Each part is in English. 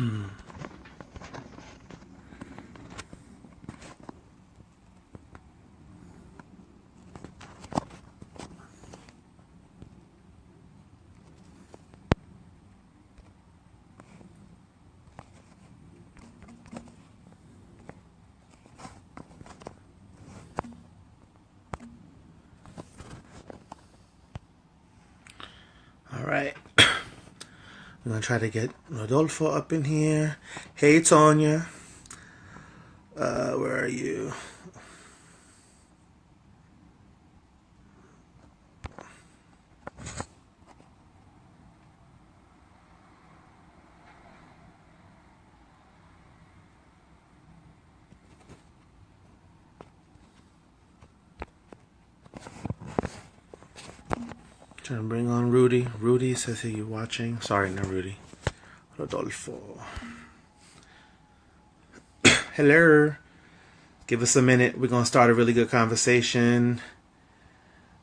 All right. I'm going to try to get Rodolfo up in here. Hey, Tonya. Where are you? Trying to bring on Rudy. Rudy says, "Are you watching?" Sorry, not Rudy. Rodolfo. Hello. Give us a minute. We're going to start a really good conversation.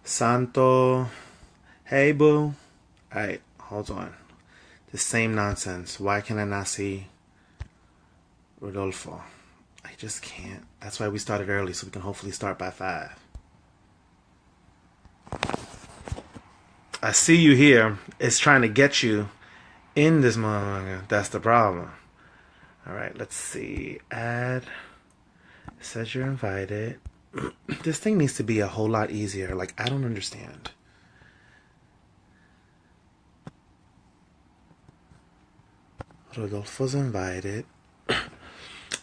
Santo. Hey, boo. Alright, hold on. The same nonsense. Why can I not see Rodolfo? I just can't. That's why we started early, so we can hopefully start by 5. I see you here. It's trying to get you in this motherfucker. That's the problem. Alright, let's see. Add. It says you're invited. This thing needs to be a whole lot easier. Like, I don't understand. Rodolfo's invited.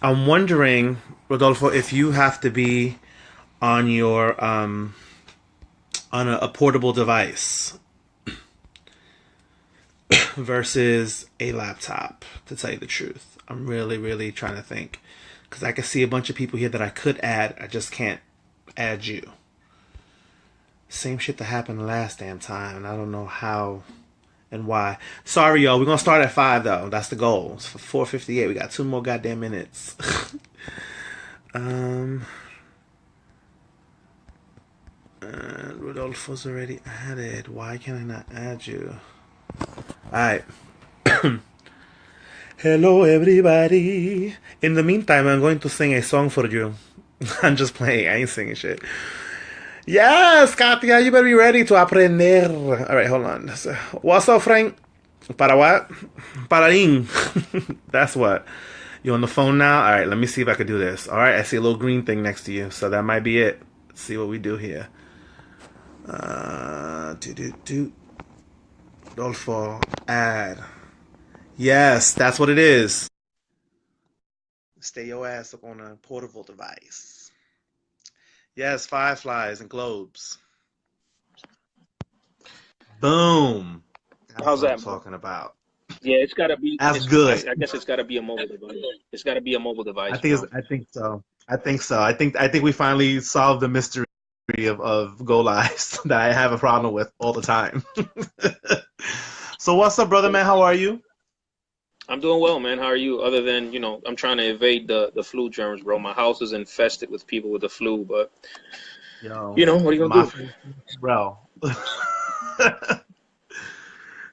I'm wondering, Rodolfo, if you have to be on your on a portable device versus a laptop, to tell you the truth. I'm really, really trying to think. Because I can see a bunch of people here that I could add. I just can't add you. Same shit that happened last damn time. And I don't know how and why. Sorry, y'all. We're going to start at 5, though. That's the goal. It's for 4:58. We got 2 more goddamn minutes. And Rodolfo's already added. Why can I not add you? Alright. Hello, everybody. In the meantime, I'm going to sing a song for you. I'm just playing. I ain't singing shit. Yes, Katia, you better be ready to aprender. Alright, hold on. What's up, Frank? Para what? Pararín. That's what. You on the phone now? Alright, let me see if I can do this. Alright, I see a little green thing next to you, so that might be it. Let's see what we do here. Rodolfo, add. Yes, that's what it is. Stay your ass up on a portable device. Yes, fireflies and globes. Boom. That's How's what I'm that? talking about. Yeah, it's gotta be. That's good. I guess it's gotta be a mobile device. It's gotta be a mobile device, I think so. I think we finally solved the mystery of go lives that I have a problem with all the time. So what's up, brother man? How are you? I'm doing well, man. How are you? Other than, I'm trying to evade the flu germs, bro. My house is infested with people with the flu, but Yo, what are you gonna my do? bro.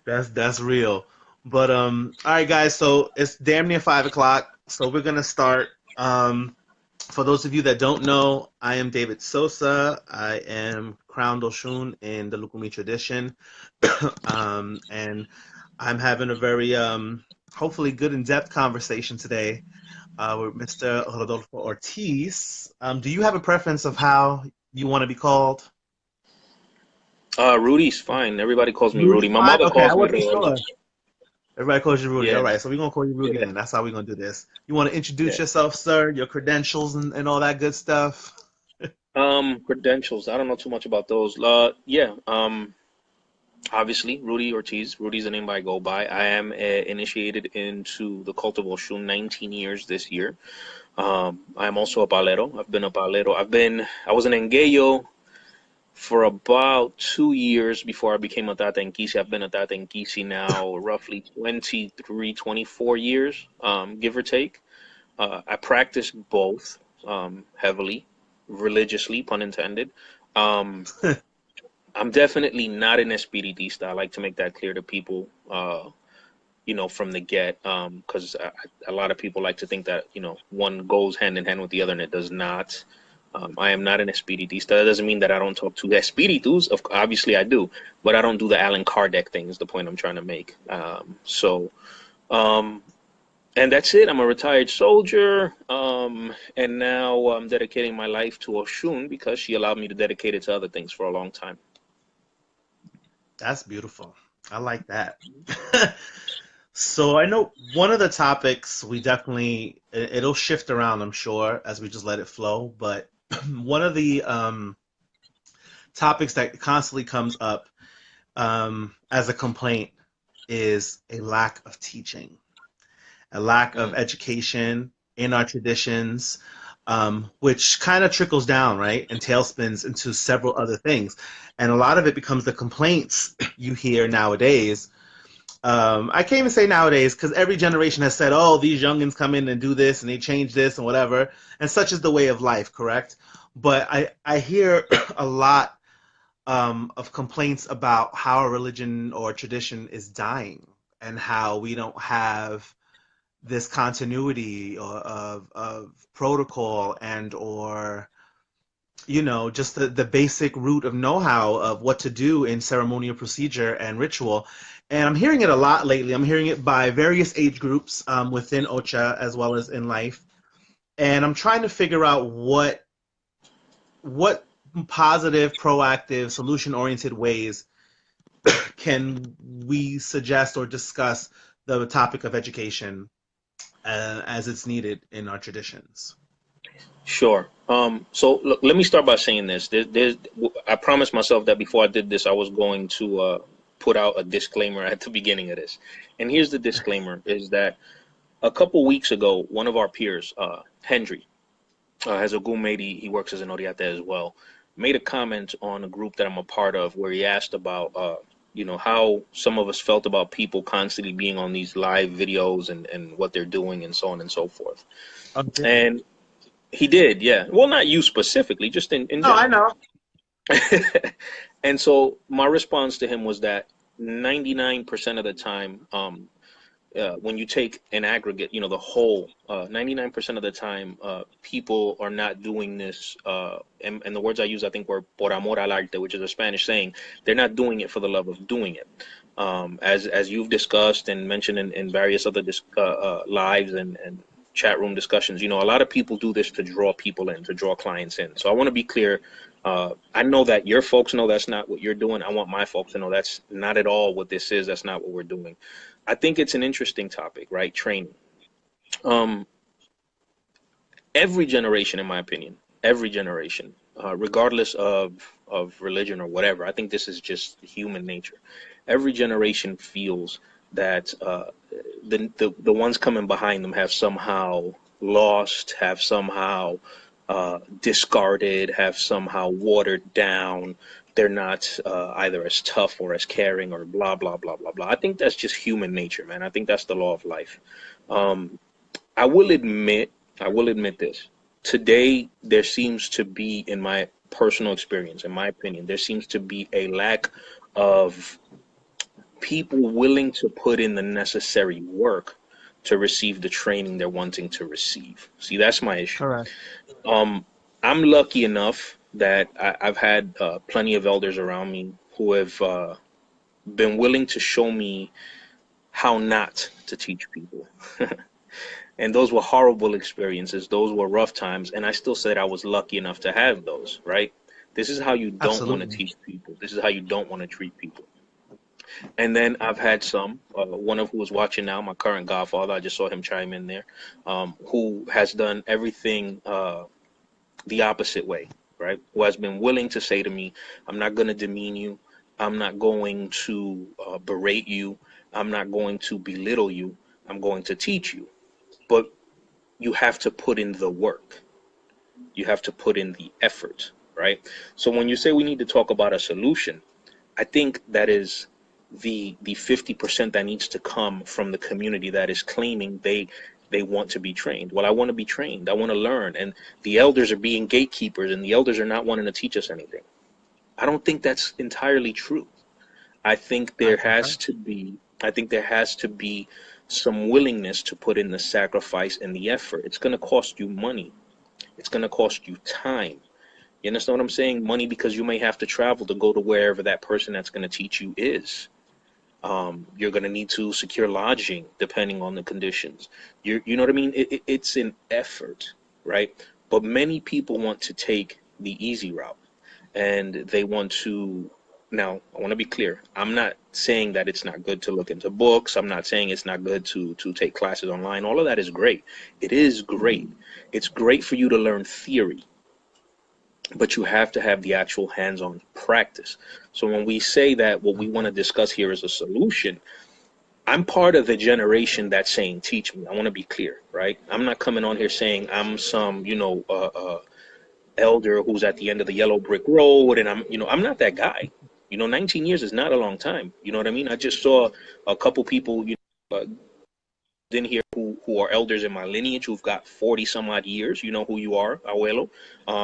That's real. But all right, guys. So it's damn near 5 o'clock. So we're gonna start. For those of you that don't know, I am David Sosa. I am crowned Oshun in the Lucumi tradition, and I'm having a very hopefully good in-depth conversation today with Mr. Rodolfo Ortiz. Do you have a preference of how you want to be called? Rudy's fine. Everybody calls me Rudy. Rudy's My fine. mother Okay, I calls me wasn't Rudy. sure. Everybody calls you Rudy. Yeah, All right, so we're gonna call you Rudy yeah, then. That's how we're gonna do this. You want to introduce yeah. yourself, sir? Your credentials and all that good stuff. Credentials. I don't know too much about those. Yeah. Obviously, Rudy Ortiz. Rudy's the name I go by. I am initiated into the cult of Oshun 19 years this year. I'm also a Palero. I've been a Palero. I was an Engayo for about 2 years before I became a Tata Nkisi. I've been a Tata Nkisi now roughly 23, 24 years, give or take. I practice both heavily, religiously, pun intended. Um, I'm definitely not an espiritista. I like to make that clear to people. from the get, because a lot of people like to think that, one goes hand in hand with the other, and it does not. I am not an espiritista. That doesn't mean that I don't talk to espiritus. Obviously, I do, but I don't do the Allan Kardec thing. Is the point I'm trying to make. Um, and that's it. I'm a retired soldier, and now I'm dedicating my life to Oshun because she allowed me to dedicate it to other things for a long time. That's beautiful. I like that. So I know one of the topics we definitely it'll shift around, I'm sure, as we just let it flow. But one of the topics that constantly comes up as a complaint is a lack of teaching, a lack of Mm. education in our traditions, which kind of trickles down, right, and tailspins into several other things. And a lot of it becomes the complaints you hear nowadays. I can't even say nowadays because every generation has said, oh, these youngins come in and do this and they change this and whatever. And such is the way of life, correct? But I hear a lot of complaints about how a religion or tradition is dying and how we don't have this continuity of protocol and or just the basic root of know-how of what to do in ceremonial procedure and ritual. And I'm hearing it a lot lately. I'm hearing it by various age groups within Ocha as well as in life. And I'm trying to figure out what positive, proactive, solution-oriented ways can we suggest or discuss the topic of education as it's needed in our traditions. Sure. So look, let me start by saying this. I promised myself that before I did this, I was going to put out a disclaimer at the beginning of this. And here's the disclaimer: is that a couple weeks ago, one of our peers, Henry, has a gumedi. He works as an oriate as well. Made a comment on a group that I'm a part of, where he asked about, how some of us felt about people constantly being on these live videos and what they're doing and so on and so forth. Okay. And he did, yeah. Well, not you specifically, just in No, I general. know. And so my response to him was that 99% of the time, when you take an aggregate, the whole, 99% of the time, people are not doing this. And the words I use, I think, were por amor al arte, which is a Spanish saying. They're not doing it for the love of doing it. As you've discussed and mentioned in various other lives and chat room discussions, a lot of people do this to draw people in, to draw clients in. So I want to be clear. I know that your folks know that's not what you're doing. I want my folks to know that's not at all what this is. That's not what we're doing. I think it's an interesting topic, right? Training. Um, every generation, in my opinion, every generation, regardless of religion or whatever, I think this is just human nature. Every generation feels that the ones coming behind them have somehow lost, have somehow discarded, have somehow watered down. They're not either as tough or as caring or blah blah blah blah blah. I think that's just human nature, man. I think that's the law of life. Um, I will admit, I will admit this. Today, there seems to be, in my personal experience, in my opinion, there seems to be a lack of people willing to put in the necessary work to receive the training they're wanting to receive. See, that's my issue. Correct. Um, I'm lucky enough that I've had plenty of elders around me who have been willing to show me how not to teach people. And those were horrible experiences. Those were rough times. And I still said I was lucky enough to have those, right? This is how you don't want to Absolutely. teach people. This is how you don't want to treat people. And then I've had some, one of who is watching now, my current godfather, I just saw him chime in there, who has done everything the opposite way, right? Who has been willing to say to me, I'm not going to demean you. I'm not going to berate you. I'm not going to belittle you. I'm going to teach you. But you have to put in the work. You have to put in the effort, right? So when you say we need to talk about a solution, I think that is the 50% that needs to come from the community that is claiming they want to be trained. Well, I want to be trained. I want to learn. And the elders are being gatekeepers and the elders are not wanting to teach us anything. I don't think that's entirely true. I think I there concur. has to be I think there has to be some willingness to put in the sacrifice and the effort. It's going to cost you money. It's going to cost you time. You understand what I'm saying? Money because you may have to travel to go to wherever that person that's going to teach you is. You're going to need to secure lodging depending on the conditions. You know what I mean? It's an effort, right? But many people want to take the easy route and they want to. Now, I want to be clear. I'm not saying that it's not good to look into books. I'm not saying it's not good to take classes online. All of that is great. It is great. It's great for you to learn theory, but you have to have the actual hands-on practice. So when we say that what we want to discuss here is a solution, I'm part of the generation that's saying, teach me. I want to be clear, right? I'm not coming on here saying I'm some, elder who's at the end of the yellow brick road, and I'm not that guy. 19 years is not a long time. You know what I mean? I just saw a couple people, in here who are elders in my lineage who've got 40 some odd years. You know who you are, abuelo.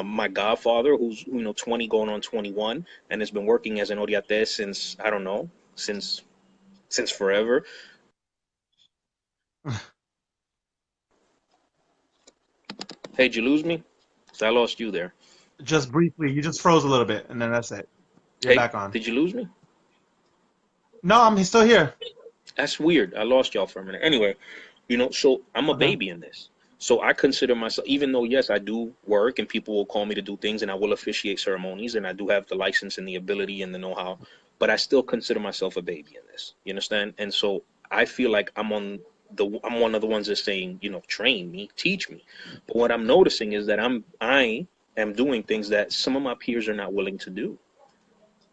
My godfather, who's 20 going on 21, and has been working as an oriate since, I don't know, since forever. Hey, did you lose me? I lost you there. Just briefly, you just froze a little bit, and then that's it. You're Hey, back on. did you lose me? No, I'm still here. That's weird. I lost y'all for a minute. Anyway, so I'm a Okay. baby in this. So I consider myself, even though, yes, I do work and people will call me to do things and I will officiate ceremonies and I do have the license and the ability and the know-how, but I still consider myself a baby in this. You understand? And so I feel like I'm one of the ones that's saying, train me, teach me. But what I'm noticing is that I am doing things that some of my peers are not willing to do.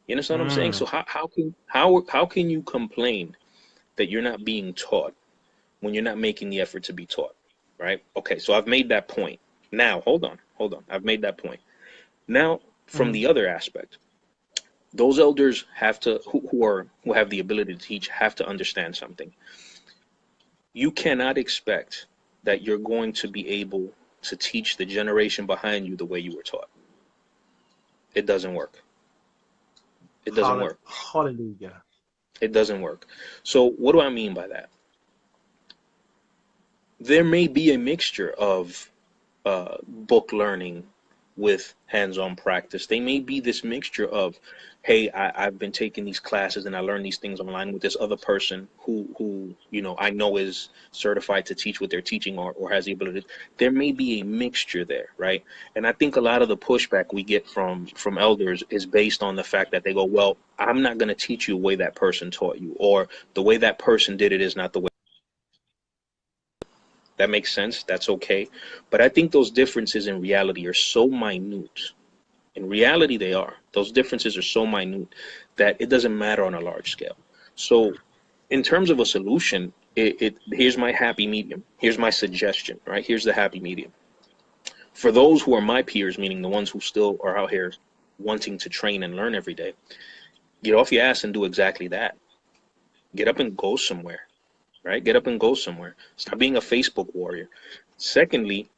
You understand what I'm saying? Mm. So how can you complain that you're not being taught when you're not making the effort to be taught, right? Okay, so I've made that point. Now, hold on. I've made that point. Now, from Mm. the other aspect, those elders have to who have the ability to teach have to understand something. You cannot expect that you're going to be able to teach the generation behind you the way you were taught. It doesn't work. It doesn't work. Hallelujah. It doesn't work. So, what do I mean by that? There may be a mixture of book learning with hands-on practice. They may be this mixture of, hey, I've been taking these classes and I learned these things online with this other person who I know is certified to teach what they're teaching or has the ability. There may be a mixture there, right? And I think a lot of the pushback we get from elders is based on the fact that they go, well, I'm not going to teach you the way that person taught you, or the way that person did it is not the way. That makes sense. That's okay. But I think those differences in reality are so minute. In reality, they are. Those differences are so minute that it doesn't matter on a large scale. So, in terms of a solution, here's my happy medium. Here's my suggestion, right? Here's the happy medium. For those who are my peers, meaning the ones who still are out here wanting to train and learn every day, get off your ass and do exactly that. Get up and go somewhere, right? Get up and go somewhere. Stop being a Facebook warrior. Secondly,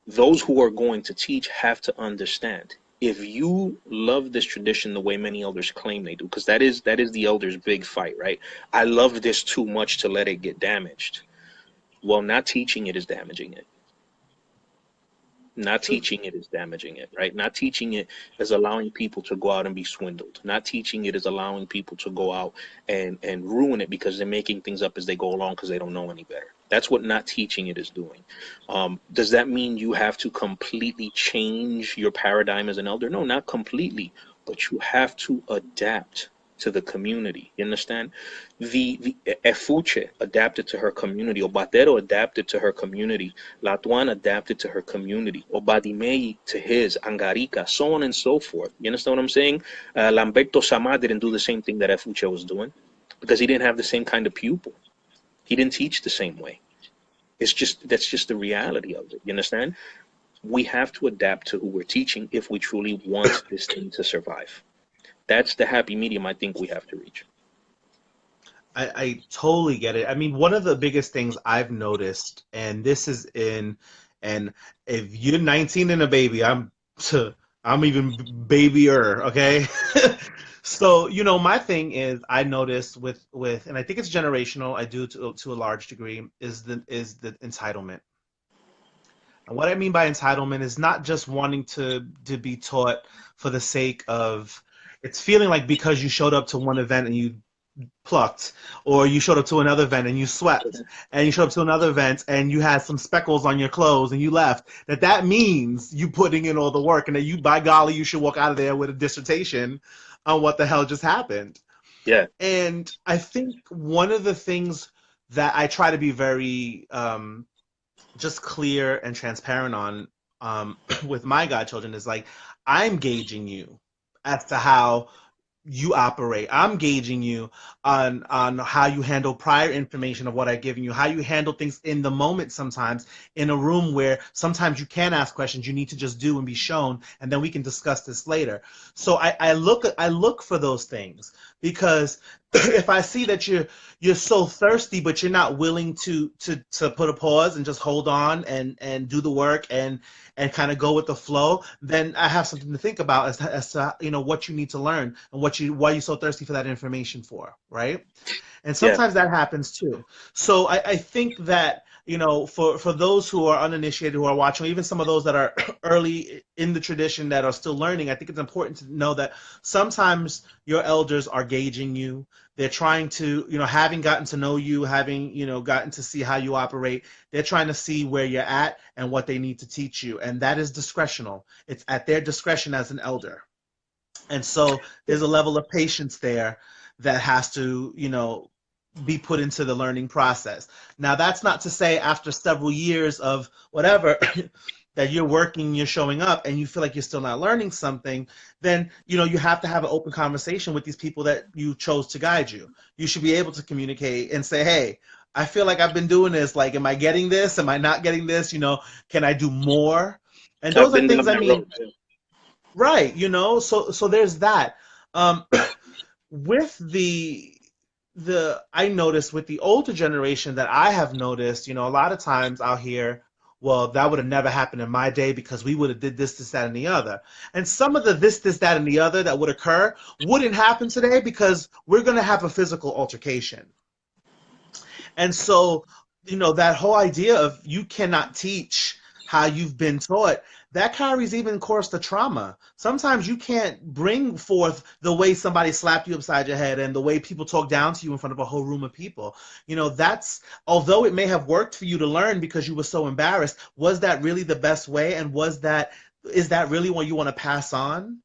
those who are going to teach have to understand, if you love this tradition the way many elders claim they do, because that is the elders' big fight, right? I love this too much to let it get damaged. Well, not teaching it is damaging it. Not Truth. teaching it is damaging it, right? Not teaching it is allowing people to go out and be swindled. Not teaching it is allowing people to go out and ruin it because they're making things up as they go along because they don't know any better. That's what not teaching it is doing. Does that mean you have to completely change your paradigm as an elder? No, not completely, but you have to adapt to the community. You understand? The Efuche adapted to her community, Obatero adapted to her community, Latuan adapted to her community, Obadimei to his, Angarica, so on and so forth. You understand what I'm saying? Lamberto Sama didn't do the same thing that Efuche was doing because he didn't have the same kind of pupil. He didn't teach the same way. That's just the reality of it. You understand? We have to adapt to who we're teaching if we truly want this thing to survive. That's the happy medium I think we have to reach. I totally get it. I mean, one of the biggest things I've noticed, and this is and if you're 19 and a baby, I'm even babyer, okay? So, my thing is I notice with and I think it's generational, I do to a large degree, is the entitlement. And what I mean by entitlement is not just wanting to be taught for the sake of it's feeling like because you showed up to one event and you plucked, or you showed up to another event and you swept, and you showed up to another event and you had some speckles on your clothes and you left, that means you putting in all the work, and that you, by golly, you should walk out of there with a dissertation on what the hell just happened. Yeah, And I think one of the things that I try to be very just clear and transparent on with my godchildren is like, I'm gauging you as to how you operate. I'm gauging you on how you handle prior information of what I've given you, how you handle things in the moment sometimes in a room where sometimes you can ask questions, you need to just do and be shown, and then we can discuss this later. So I look for those things because if I see that you're so thirsty, but you're not willing to put a pause and just hold on and do the work and kind of go with the flow, then I have something to think about as to what you need to learn and why you're so thirsty for that information for, right? And yeah. sometimes that happens too. So I think that for those who are uninitiated who are watching, even some of those that are early in the tradition that are still learning, I think it's important to know that sometimes your elders are gauging you. They're trying to, having gotten to know you, having gotten to see how you operate, they're trying to see where you're at and what they need to teach you, and that is discretional. It's at their discretion as an elder. And so there's a level of patience there that has to, be put into the learning process. Now, that's not to say after several years of whatever that you're working, you're showing up, and you feel like you're still not learning something, then you have to have an open conversation with these people that you chose to guide you. You should be able to communicate and say, "Hey, I feel like I've been doing this. Like, am I getting this? Am I not getting this? Can I do more?" And I've those are been things. down I that road mean, too. right? So there's that. Um, with the I noticed with the older generation that I have noticed, a lot of times I'll hear, well, that would have never happened in my day because we would have did this, that, and the other. And some of the this, that, and the other that would occur wouldn't happen today because we're going to have a physical altercation. And so, that whole idea of you cannot teach how you've been taught, that carries even course to trauma. Sometimes you can't bring forth the way somebody slapped you upside your head and the way people talk down to you in front of a whole room of people. That's, although it may have worked for you to learn because you were so embarrassed, was that really the best way? And is that really what you want to pass on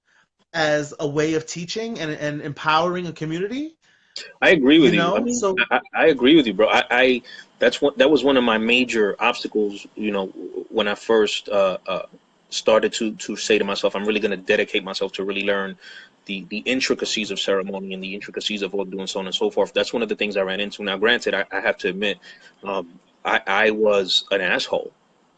as a way of teaching and empowering a community? I agree with you. I mean, So I agree with you, bro. That was one of my major obstacles. When I first started to say to myself, I'm really going to dedicate myself to really learn the intricacies of ceremony and the intricacies of Odu and so on and so forth. That's one of the things I ran into. Now, granted, I have to admit, I was an asshole.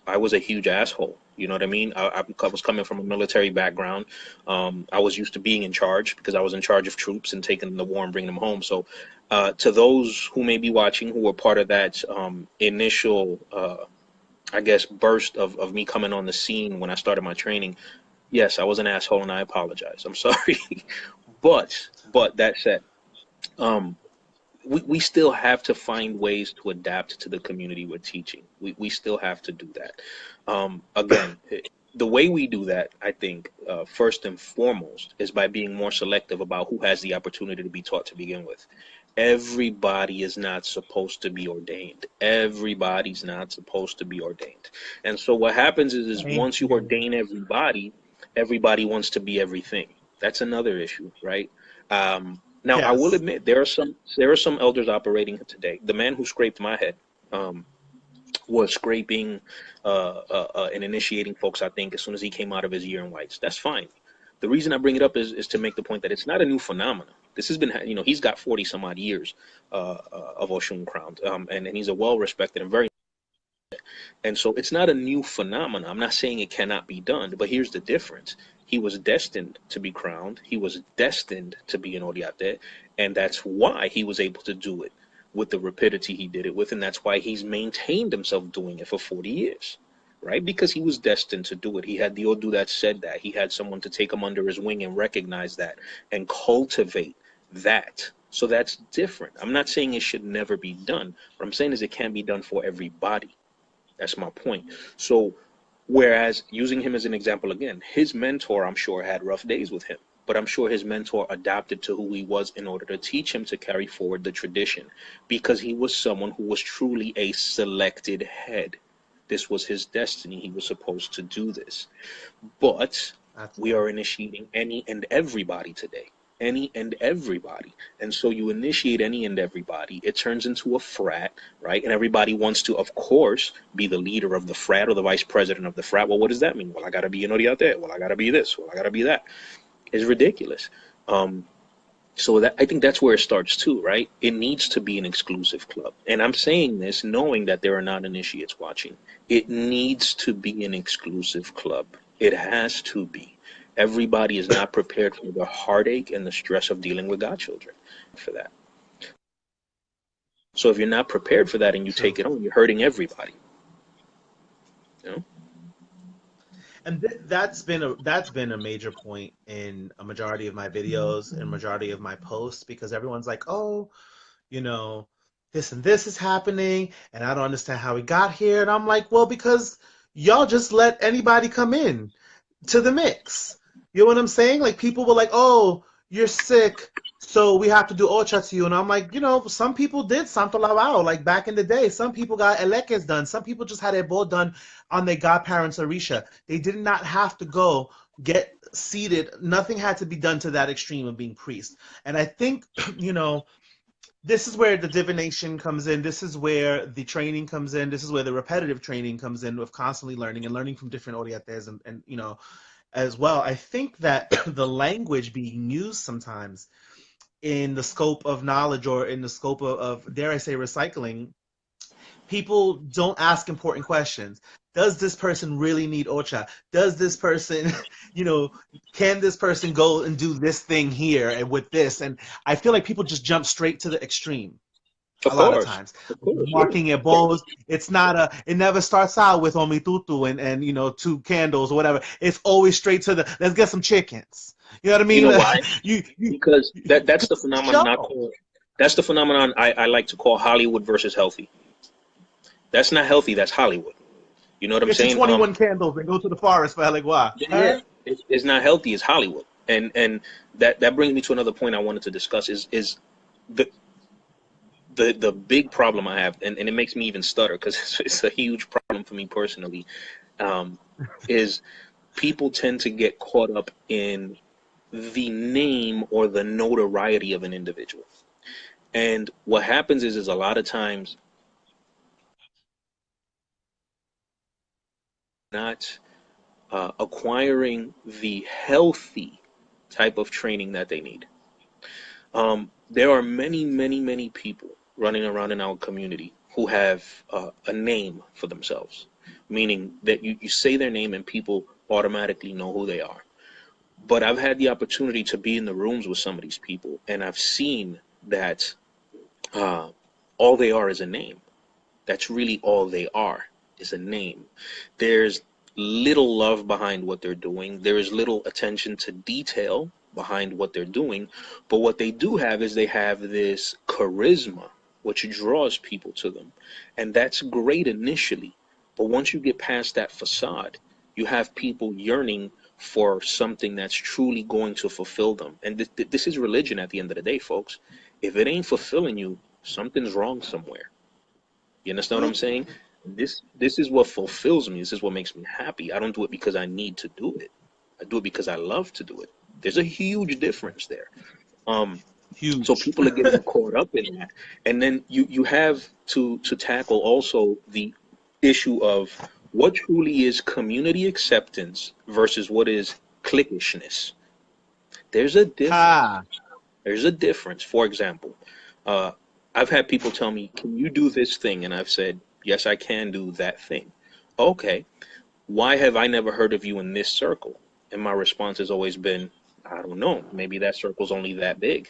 I was a huge asshole. You know what I mean? I was coming from a military background. I was used to being in charge because I was in charge of troops and taking them to war and bringing them home. So, to those who may be watching who were part of that initial, I guess, burst of me coming on the scene when I started my training, yes, I was an asshole and I apologize. I'm sorry. But that said, um, we still have to find ways to adapt to the community we're teaching. We still have to do that. Again, the way we do that, I think, first and foremost, is by being more selective about who has the opportunity to be taught to begin with. Everybody is not supposed to be ordained. Everybody's not supposed to be ordained. And so what happens is thank once you you. ordain everybody, everybody wants to be everything. That's another issue, right? Now, I will Yes. admit there are some elders operating today. The man who scraped my head um, was scraping and initiating folks. I think as soon as he came out of his year in whites, that's fine. The reason I bring it up is to make the point that it's not a new phenomenon. This has been, he's got 40 some odd years of Oshun crowned, and he's a well respected and very, and so it's not a new phenomenon. I'm not saying it cannot be done, but here's the difference. He was destined to be crowned. He was destined to be an Oriate, and that's why he was able to do it with the rapidity he did it with, and that's why he's maintained himself doing it for 40 years. right? Because he was destined to do it. He had the Odu that said that. He had someone to take him under his wing and recognize that and cultivate that. So that's different. I'm not saying it should never be done. What I'm saying is it can be done for everybody. That's my point. So, whereas using him as an example again, his mentor, I'm sure, had rough days with him, but I'm sure his mentor adapted to who he was in order to teach him to carry forward the tradition because he was someone who was truly a selected head. This was his destiny. He was supposed to do this. But That's we are initiating any and everybody today. Any and everybody. And so you initiate any and everybody. It turns into a frat, right? And everybody wants to, of course, be the leader of the frat or the vice president of the frat. Well, what does that mean? Well, I got to be an Odi out there. Well, I got to be this. Well, I got to be that. It's ridiculous. So that I think that's where it starts too, right? It needs to be an exclusive club. And I'm saying this knowing that there are not initiates watching. It needs to be an exclusive club. It has to be. Everybody is not prepared for the heartache and the stress of dealing with godchildren for that. So if you're not prepared for that and you true. take it on, you're hurting everybody. You know? And that's been a major point in a majority of my videos and majority of my posts because everyone's like, oh, you know, this and this is happening, and I don't understand how we got here. And I'm like, well, because y'all just let anybody come in to the mix. You know what I'm saying? Like people were like, oh, you're sick, so we have to do ocha to you. And I'm like, some people did Santo Lavao, like back in the day. Some people got elekes done. Some people just had their bowl done on their godparents' Orisha. They did not have to go get seated. Nothing had to be done to that extreme of being priest. And I think, this is where the divination comes in. This is where the training comes in. This is where the repetitive training comes in with constantly learning and learning from different oriates and as well. I think that the language being used sometimes in the scope of knowledge or in the scope of dare I say, recycling, people don't ask important questions. Does this person really need ocha? Does this person, can this person go and do this thing here and with this? And I feel like people just jump straight to the extreme Of a lot of course. times. Of course, yeah. Marking your bowls, it never starts out with omitutu and two candles or whatever. It's always straight to the, let's get some chickens. You know what I You mean? know why? you, you, Because that's the phenomenon I show. call that's the phenomenon I like to call Hollywood versus healthy. That's not healthy, that's Hollywood. You know what I'm Get your saying? 21 candles and go to the forest for like what? Yeah. It's not healthy, it's Hollywood. And that brings me to another point I wanted to discuss is the the big problem I have, and it makes me even stutter because it's a huge problem for me personally, um, is people tend to get caught up in the name or the notoriety of an individual. And what happens is a lot of times not acquiring the healthy type of training that they need. There are many, many, many people running around in our community who have a name for themselves, meaning that you say their name and people automatically know who they are. But I've had the opportunity to be in the rooms with some of these people, and I've seen that uh, all they are is a name. That's really all they are, is a name. There's little love behind what they're doing. There is little attention to detail behind what they're doing. But what they do have is they have this charisma, which draws people to them. And that's great initially. But once you get past that facade, you have people yearning for something that's truly going to fulfill them. And this is religion at the end of the day, folks. If it ain't fulfilling you, something's wrong somewhere. You understand what I'm saying? This is what fulfills me. This is what makes me happy. I don't do it because I need to do it. I do it because I love to do it. There's a huge difference there. So Huge. people are getting caught up in that. And then you have to tackle also the issue of what truly is community acceptance versus what is cliquishness. There's a difference. Ha. There's a difference. For example, uh, I've had people tell me, "Can you do this thing?" And I've said, "Yes, I can do that thing." Okay, why have I never heard of you in this circle? And my response has always been, I don't know. Maybe that circle's only that big,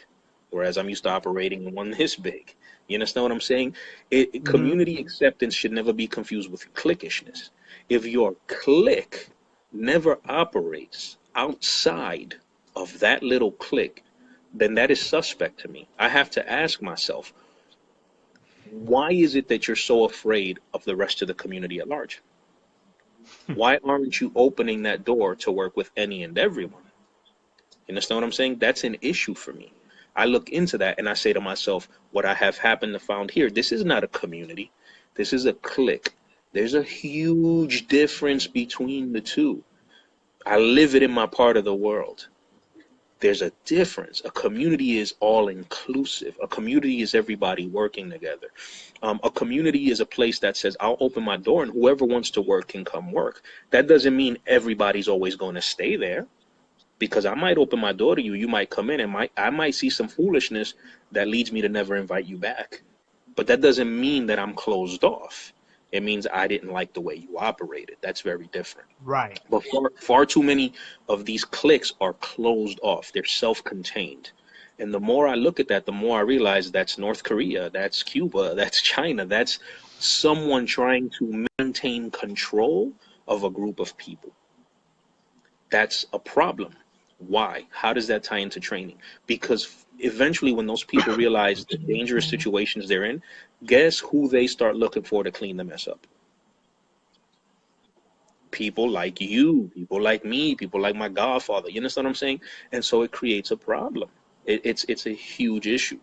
whereas I'm used to operating in one this big. You understand what I'm saying? Mm-hmm. Community acceptance should never be confused with cliquishness. If your clique never operates outside of that little clique, then that is suspect to me. I have to ask myself, why is it that you're so afraid of the rest of the community at large? Why aren't you opening that door to work with any and everyone? You understand what I'm saying? That's an issue for me. I look into that and I say to myself, what I have happened to found here, this is not a community. This is a clique. There's a huge difference between the two. I live it in my part of the world. There's a difference. A community is all inclusive. A community is everybody working together. A community is a place that says, I'll open my door and whoever wants to work can come work. That doesn't mean everybody's always going to stay there, because I might open my door to you. You might come in and I might see some foolishness that leads me to never invite you back. But that doesn't mean that I'm closed off. It means I didn't like the way you operated. That's very different. Right. But far too many of these cliques are closed off. They're self-contained. And the more I look at that, the more I realize that's North Korea, that's Cuba, that's China, that's someone trying to maintain control of a group of people. That's a problem. Why? How does that tie into training? Because eventually when those people realize the dangerous situations they're in, guess who they start looking for to clean the mess up? People like you, people like me, people like my godfather. You understand what I'm saying? And so it creates a problem. It's a huge issue.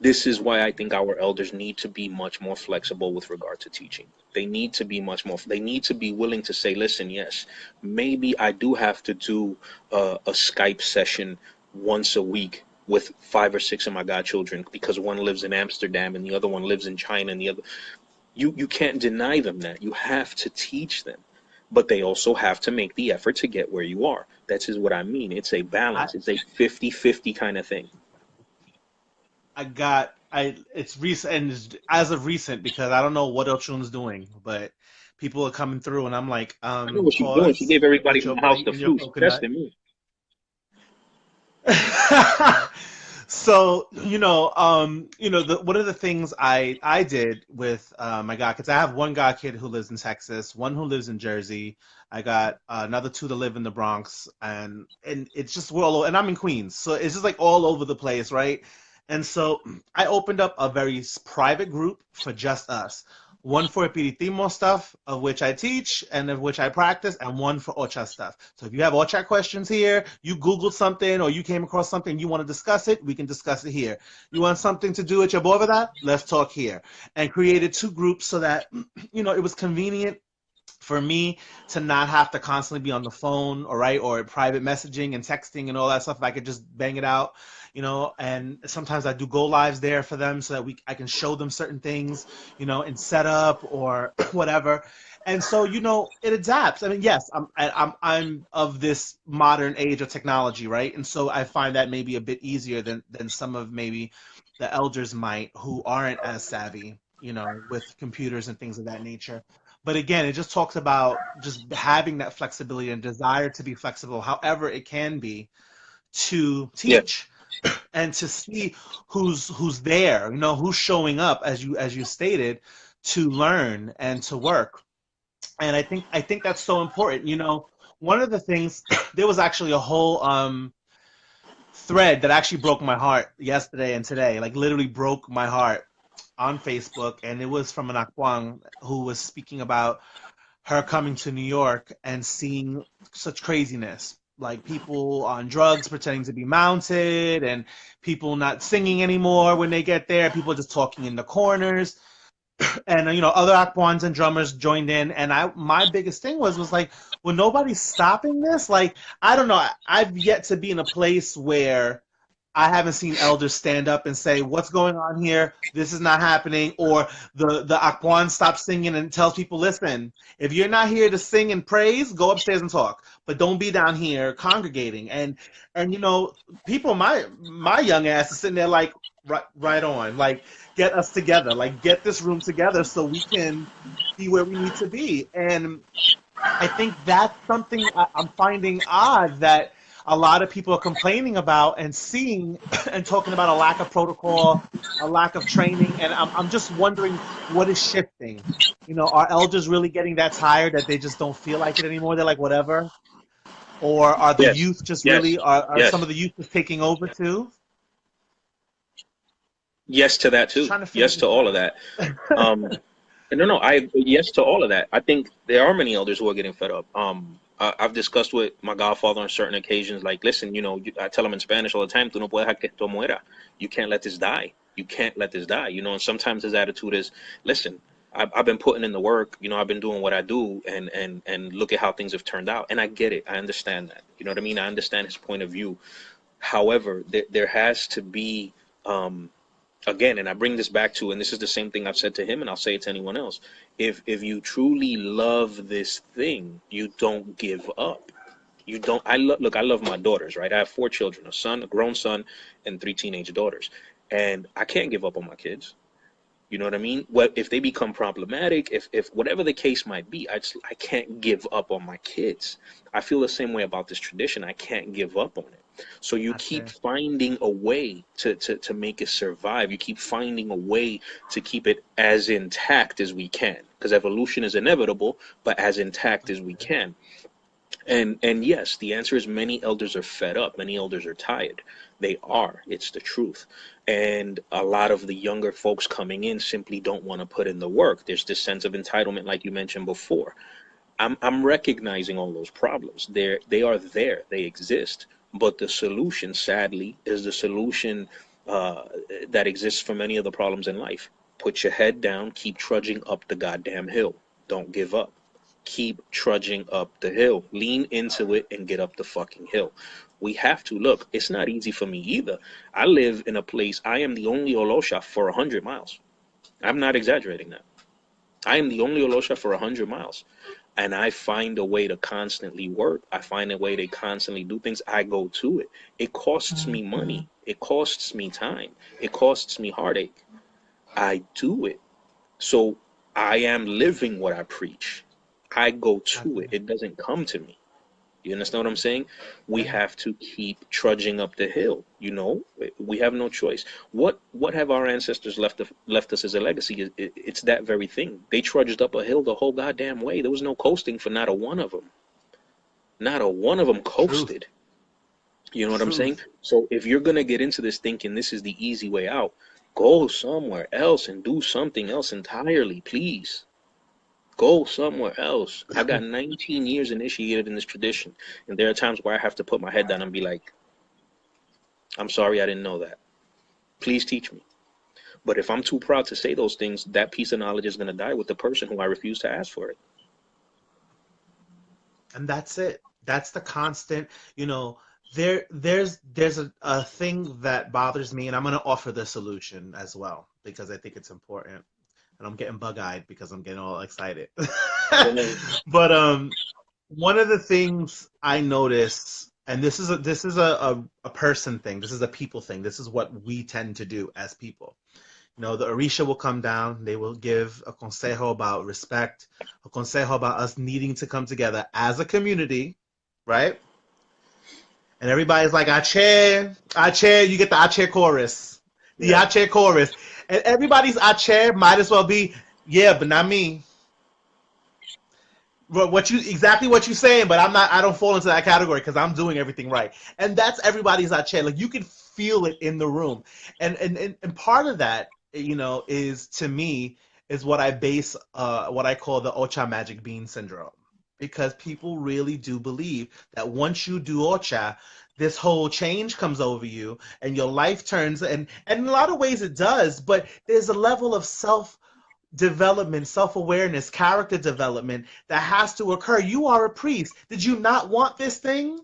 This is why I think our elders need to be much more flexible with regard to teaching. They need to be they need to be willing to say, listen, yes, maybe I do have to do a Skype session once a week with 5 or 6 of my godchildren because one lives in Amsterdam and the other one lives in China and the other. You can't deny them that. You have to teach them. But they also have to make the effort to get where you are. That's just what I mean. It's a balance. It's a 50-50 kind of thing. It's recent, and as of recent, because I don't know what Oshun's doing, but people are coming through, and I'm like, I know what she's doing. She pause, gave everybody put in your the house plate the in your flu. She coconut. tested me. So, one of the things I did with my god kids, I have one god kid who lives in Texas, one who lives in Jersey. I got another 2 that live in the Bronx, and it's just we're all over, and I'm in Queens, so it's just like all over the place, right? And so I opened up a very private group for just us. One for Epiritimo stuff, of which I teach and of which I practice, and one for Ocha stuff. So if you have Ocha questions here, you Googled something or you came across something, you want to discuss it, we can discuss it here. You want something to do with your Bovedat? Let's talk here. And created 2 groups so that, it was convenient for me to not have to constantly be on the phone or private messaging and texting and all that stuff. If I could just bang it out, and sometimes I do go lives there for them so that I can show them certain things, in setup or whatever. And so, it adapts. I mean, yes, I'm of this modern age of technology, right? And so I find that maybe a bit easier than some of maybe the elders might who aren't as savvy, with computers and things of that nature. But again, it just talks about just having that flexibility and desire to be flexible, however it can be, to Yeah. teach and to see who's there, who's showing up, as you stated, to learn and to work. And I think that's so important. One of the things, there was actually a whole thread that actually broke my heart yesterday and today, like literally broke my heart, on Facebook, and it was from an Akbang who was speaking about her coming to New York and seeing such craziness, like people on drugs pretending to be mounted, and people not singing anymore when they get there, people just talking in the corners, and other Akbans and drummers joined in, and my biggest thing was like, well, nobody's stopping this. Like, I don't know, I've yet to be in a place where I haven't seen elders stand up and say, what's going on here? This is not happening. Or the Akwan stops singing and tells people, listen, if you're not here to sing and praise, go upstairs and talk. But don't be down here congregating. And people, my young ass is sitting there like, right on. Like, get us together. Like, get this room together so we can be where we need to be. And I think that's something I'm finding odd, that a lot of people are complaining about and seeing and talking about a lack of protocol, a lack of training, and I'm just wondering what is shifting. You know, are elders really getting that tired that they just don't feel like it anymore? They're like, whatever. Or are the Yes, youth just yes, really, are some yes, of the youth just taking over too? yes to that Just too. trying to figure Yes to this all of out. that. Um, no, I yes to all of that. I think there are many elders who are getting fed up. I've discussed with my godfather on certain occasions, like, listen, I tell him in Spanish all the time, "Tú no puedes dejar que esto muera." You can't let this die. You can't let this die. And sometimes his attitude is, listen, I've been putting in the work. I've been doing what I do, and look at how things have turned out. And I get it. I understand that. You know what I mean? I understand his point of view. However, there has to be, again, and I bring this back to, and this is the same thing I've said to him, and I'll say it to anyone else. If you truly love this thing, you don't give up. You don't. Look. I love my daughters, right? I have 4 children: a son, a grown son, and 3 teenage daughters, and I can't give up on my kids. You know what I mean? Well, if they become problematic, if whatever the case might be, I can't give up on my kids. I feel the same way about this tradition. I can't give up on it. So you That's keep it. finding a way to make it survive. You keep finding a way to keep it as intact as we can, because evolution is inevitable, but as intact as we can. And yes, the answer is many elders are fed up. Many elders are tired. They are. It's the truth. And a lot of the younger folks coming in simply don't want to put in the work. There's this sense of entitlement, like you mentioned before. I'm recognizing all those problems. They are there. They exist. But the solution, sadly, is the solution uh, that exists for many of the problems in life. Put your head down. Keep trudging up the goddamn hill. Don't give up. Keep trudging up the hill. Lean into it and get up the fucking hill. We have to. Look, it's not easy for me either. I live in a place, I am the only Olosha for 100 miles. I'm not exaggerating that. I am the only Olosha for 100 miles. And I find a way to constantly work. I find a way to constantly do things. I go to it. It costs me money. It costs me time. It costs me heartache. I do it. So I am living what I preach. I go to it. Exactly. It doesn't come to me. You understand what I'm saying? We Yeah. have to keep trudging up the hill. We have no choice. What have our ancestors left us as a legacy? It's that very thing. They trudged up a hill the whole goddamn way. There was no coasting for not a one of them. Not a one of them Truth. coasted. You know what I'm saying? Truth. So if you're gonna get into this thinking this is the easy way out, go somewhere else and do something else entirely, please. Go somewhere else. I got 19 years initiated in this tradition, and there are times where I have to put my head down and be like, I'm sorry I didn't know that. Please teach me. But if I'm too proud to say those things, that piece of knowledge is going to die with the person who I refuse to ask for it. And that's it. That's the constant, you know, there's a thing that bothers me, and I'm gonna offer the solution as well because I think it's important. And I'm getting bug-eyed because I'm getting all excited. But one of the things I notice, and this is a person thing, this is a people thing, this is what we tend to do as people. You know, the Orisha will come down, they will give a consejo about respect, a consejo about us needing to come together as a community, right? And everybody's like, Ache, Ache, you get the Ache chorus. The Yeah. Ache chorus. And everybody's Ache might as well be, yeah, but not me. What you exactly what you're saying, but I don't fall into that category because I'm doing everything right. And that's everybody's Ache. Like you can feel it in the room. And part of that, you know, is to me, is what I base what I call the Ocha magic bean syndrome. Because people really do believe that once you do Ocha, this whole change comes over you and your life turns, and in a lot of ways it does, but there's a level of self-development, self-awareness, character development that has to occur. You are a priest. Did you not want this thing?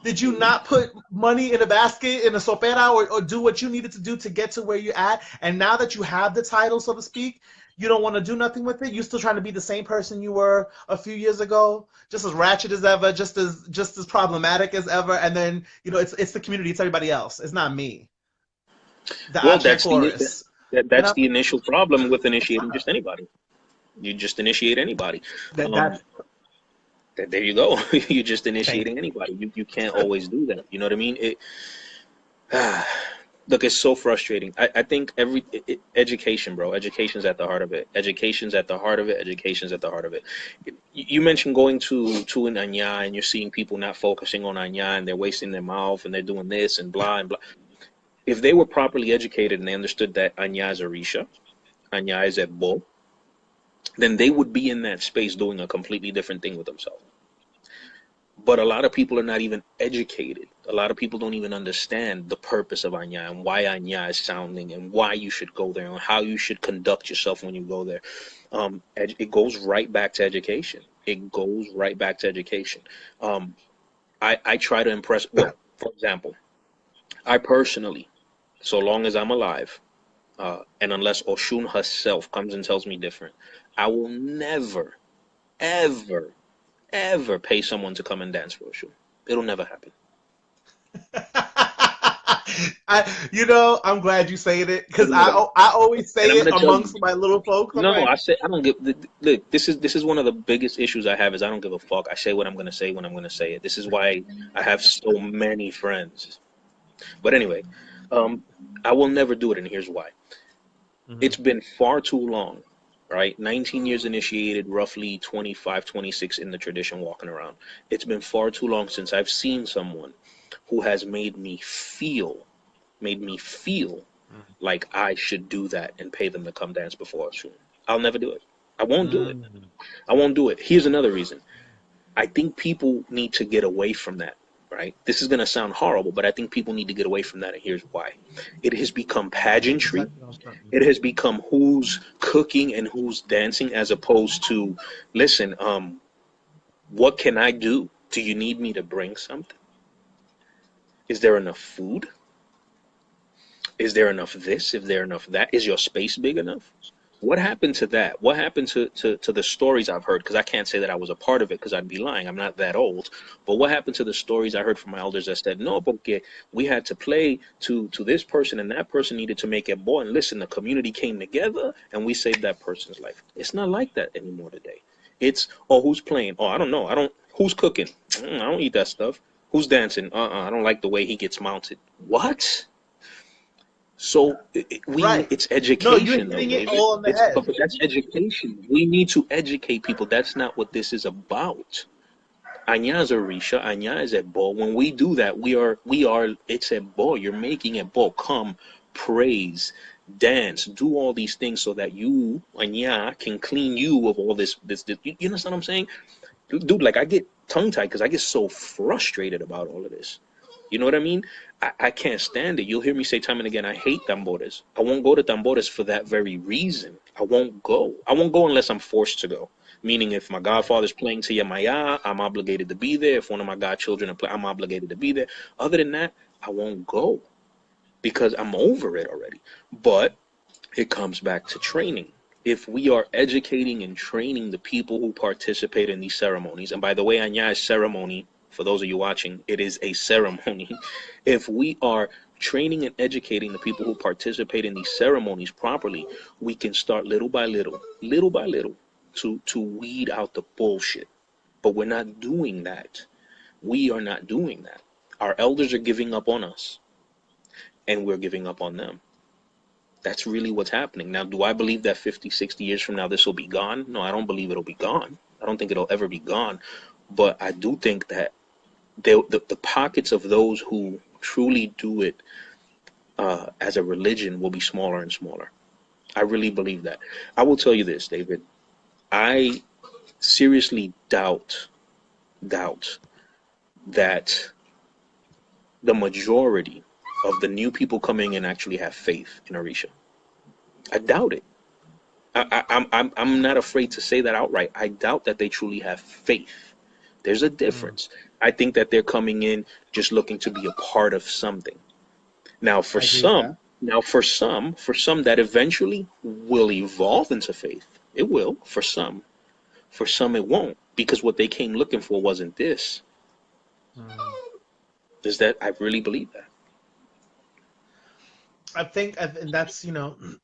Did you not put money in a basket, in a sopera, or do what you needed to do to get to where you're at? And now that you have the title, so to speak, you don't want to do nothing with it. You're still trying to be the same person you were a few years ago, just as ratchet as ever, just as problematic as ever. And then it's the community, it's everybody else. It's not me. The Well, Ache chorus. And that's I'm the initial problem with initiating just anybody. You just initiate anybody. that Um, that There you go. You're just Thank initiating anybody. You can't always do that. You know what I mean? Look, it's so frustrating. I think education, bro. Education's at the heart of it. Education's at the heart of it. Education's at the heart of it. You mentioned going to an Anya and you're seeing people not focusing on Anya and they're wasting their mouth and they're doing this and blah and blah. If they were properly educated and they understood that Anya is Orisha, Anya is Ebo, then they would be in that space doing a completely different thing with themselves. But a lot of people are not even educated. A lot of people don't even understand the purpose of Anya and why Anya is sounding and why you should go there and how you should conduct yourself when you go there. It goes right back to education. It goes right back to education. Um, I try to impress, well, for example, I personally, so long as I'm alive, and unless Oshun herself comes and tells me different, I will never, ever, ever pay someone to come and dance for Oshun. It'll never happen. I'm glad you say it because It'll never happen. I always say And I'm it gonna tell you, amongst my little folks. I'm no, like, I say I don't give. Look, this is one of the biggest issues I have is I don't give a fuck. I say what I'm gonna say when I'm gonna say it. This is why I have so many friends. But anyway, um, I will never do it, and here's why. mhm. It's been far too long, right? 19 years initiated, roughly 25, 26 in the tradition walking around. It's been far too long since I've seen someone who has made me feel like I should do that and pay them to come dance before us. I'll never do it. I won't do it. Mm. I won't do it. Here's another reason. I think people need to get away from that, right? This is going to sound horrible, but I think people need to get away from that, and here's why. It has become You pageantry. got me on something. It has become who's cooking and who's dancing as opposed to, listen, what can I do? Do you need me to bring something? Is there enough food? Is there enough this? Is there enough that? Is your space big enough? What happened to that? What happened to the stories I've heard? Because I can't say that I was a part of it because I'd be lying. I'm not that old. But what happened to the stories I heard from my elders that said, no, porque we had to play to this person and that person needed to make it boy. And listen, the community came together and we saved that person's life. It's not like that anymore today. It's, oh, who's playing? Oh, I don't know. Who's cooking? I don't eat that stuff. Who's dancing? I don't like the way he gets mounted. What? So Right. it's No, you're education though, hitting it David. all on the It's head. but that's education. We need to educate people. That's not what this is about. Anya is a Risha, Anya is a bo. When we do that, we are it's a bo. You're making a bo. Come, praise, dance, do all these things so that you, Anya, can clean you of all this. You understand what I'm saying? Dude, like I get tongue tied because I get so frustrated about all of this. You know what I mean? I can't stand it. You'll hear me say time and again, I hate tambores. I won't go to tambores for that very reason. I won't go. I won't go unless I'm forced to go. Meaning, if my Right. godfather's playing to Yamaya, I'm obligated to be there. If one of my godchildren are playing, I'm obligated to be there. Other than that, I won't go because I'm over it already. But it comes back to training. If we are educating and training the people who participate in these ceremonies, and by the way, Anya is ceremony, for those of you watching, it is a ceremony. If we are training and educating the people who participate in these ceremonies properly, we can start little by little, to weed out the bullshit. But we're not doing that. We are not doing that. Our elders are giving up on us, and we're giving up on them. That's really what's happening. Now, do I believe that 50, 60 years from now this will be gone? No, I don't believe it'll be gone. I don't think it'll ever be gone. But I do think that the pockets of those who truly do it as a religion will be smaller and smaller. I really believe that. I will tell you this, David. I seriously doubt that the majority of the new people coming in actually have faith in Orisha. I doubt it. I'm not afraid to say that outright. I doubt that they truly have faith. There's a Mm. difference. I think that they're coming in just looking to be a part of something. Now, I agree with that. for some that eventually will evolve into faith. It will, for some. For some, it won't, because what they came looking for wasn't this. Mm. Is that I really believe that. And that's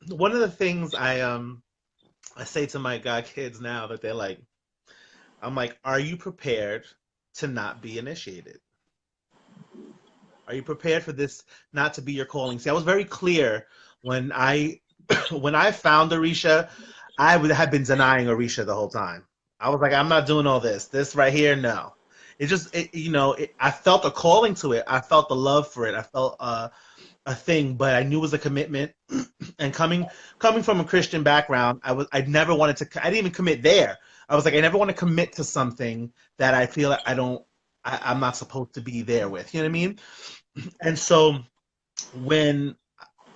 one of the things I say to my god kids now that they're like, I'm like, are you prepared to not be initiated? Are you prepared for this not to be your calling? See, I was very clear when I when I found Orisha, I would have been denying Orisha the whole time. I was like, I'm not doing all this. This right here, no. It just, I felt a calling to it. I felt the love for it. I felt a thing, but I knew it was a commitment. And coming from a Christian background, I never wanted to. I didn't even commit there. I was like, I never want to commit to something that I feel like I'm not supposed to be there with. You know what I mean? And so when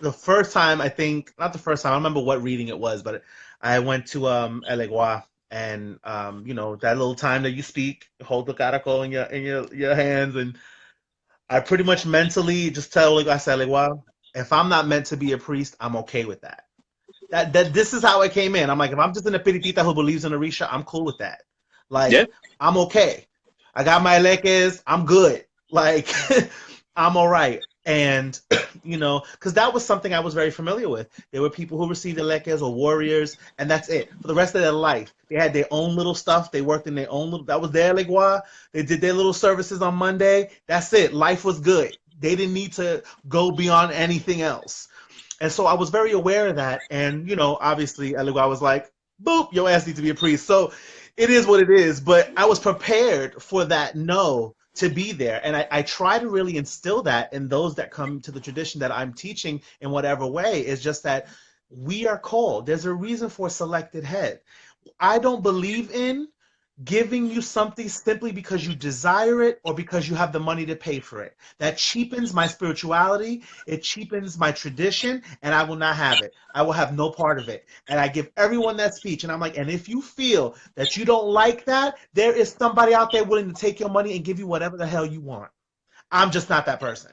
the first time, I think not the first time, I don't remember what reading it was, but I went to Elegua, and that little time that you speak, hold the caraco in your hands, and I pretty much mentally just tell like I said like, well, if I'm not meant to be a priest, I'm okay with that. That this is how I came in. I'm like, if I'm just in a piritita who believes in Orisha, I'm cool with that. Yeah. Like, I'm okay. I got my lekes. I'm good. Like, I'm all right. And because that was something I was very familiar with. There were people who received lekes or warriors, and that's it for the rest of their life. They had their own little stuff. They worked in their own little. That was their legua. They did their little services on Monday. That's it. Life was good. They didn't need to go beyond anything else. And so I was very aware of that. And, obviously, I was like, boop, your ass needs to be a priest. So it is what it is. But I was prepared for that no to be there. And I try to really instill that in those that come to the tradition that I'm teaching in whatever way, is just that we are called. There's a reason for selected head. I don't believe in giving you something simply because you desire it or because you have the money to pay for it. That cheapens my spirituality, it cheapens my tradition, and I will not have it. I will have no part of it. And I give everyone that speech, and I'm like, and if you feel that you don't like that, there is somebody out there willing to take your money and give you whatever the hell you want. I'm just not that person.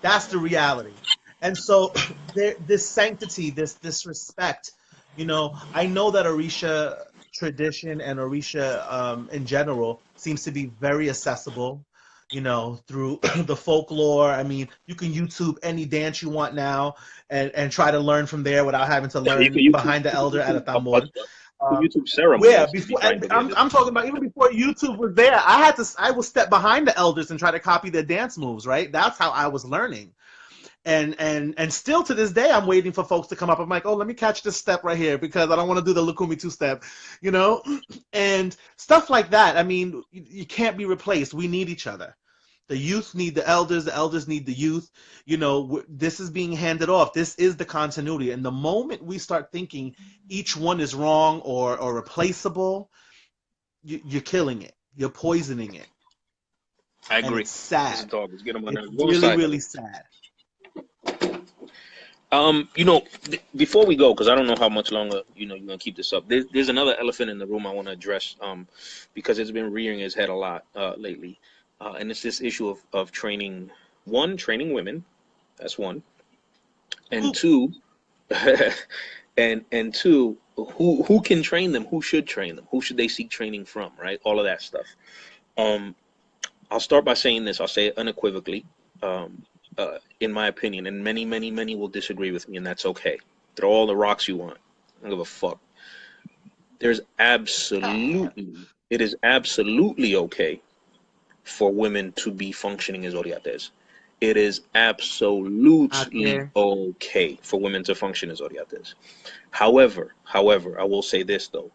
That's the reality. And so this sanctity, this respect, I know that Orisha tradition and Orisha in general seems to be very accessible, through the folklore. I mean, you can YouTube any dance you want now and try to learn from there without having to learn behind the You can elder at a YouTube tambor. YouTube Yeah, ceremonies, to be before frank with you. I'm talking about even before YouTube was there, I would step behind the elders and try to copy their dance moves, right? That's how I was learning. And still to this day, I'm waiting for folks to come up. I'm like, oh, let me catch this step right here because I don't want to do the Lucumi two step, and stuff like that. I mean, you can't be replaced. We need each other. The youth need the elders need the youth. This is being handed off. This is the continuity. And the moment we start thinking each one is wrong or replaceable, you're killing it. You're poisoning it, I and agree. it's This is sad. dog. Let's get him on It's that. Go really, inside. really sad. Before we go, because I don't know how much longer you're gonna keep this up. There's another elephant in the room I want to address, because it's been rearing its head a lot lately, and it's this issue of training. One, training women. That's one, and Ooh, two, and two, who can train them? Who should train them? Who should they seek training from? Right? All of that stuff. Um, I'll start by saying this. I'll say it unequivocally. In my opinion, and many, many, many will disagree with me, and that's okay. Throw all the rocks you want. I don't give a fuck. It is absolutely okay for women to be functioning as oriates. It is absolutely ATR. okay for women to function as oriates. However, I will say this though.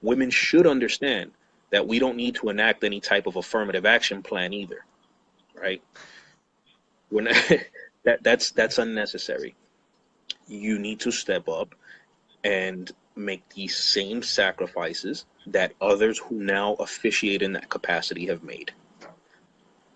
Women should understand that we don't need to enact any type of affirmative action plan either, right? We're not, that's unnecessary. You need to step up and make these same sacrifices that others who now officiate in that capacity have made.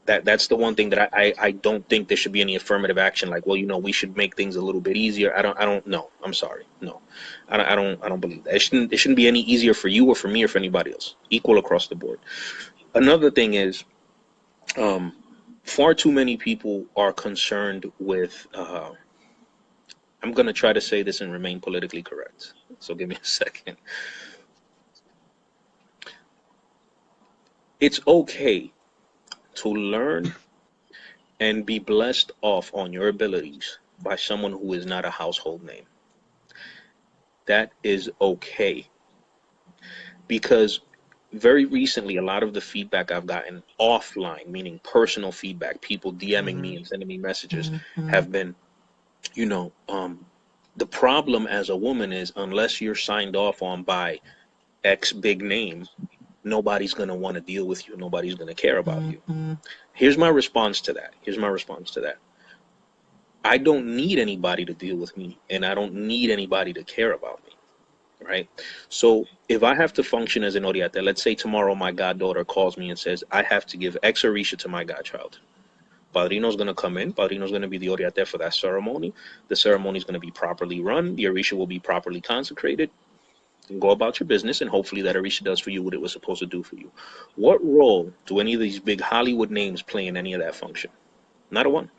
That's the one thing that I don't think there should be any affirmative action like, well, we should make things a little bit easier. I don't know. I'm sorry. No. I don't believe that. It shouldn't be any easier for you or for me or for anybody else. Equal across the board. Another thing is, um far too many people are concerned with I'm going to try to say this and remain politically correct. So give me a second. It's okay to learn and be blessed off on your abilities by someone who is not a household name. That is okay. because very recently, a lot of the feedback I've gotten offline, meaning personal feedback, people DMing me and sending me messages, have been, you know, the problem as a woman is unless you're signed off on by X big name, nobody's going to want to deal with you. Nobody's going to care about you. Here's my response to that. I don't need anybody to deal with me, and I don't need anybody to care about me, right? So if I have to function as an oriate, let's say tomorrow my goddaughter calls me and says, I have to give X Orisha to my godchild. Padrino's going to come in. Padrino's going to be the oriate for that ceremony. The ceremony is going to be properly run. The Orisha will be properly consecrated. You can go about your business, and hopefully that Orisha does for you what it was supposed to do for you. What role do any of these big Hollywood names play in any of that function? Not a one.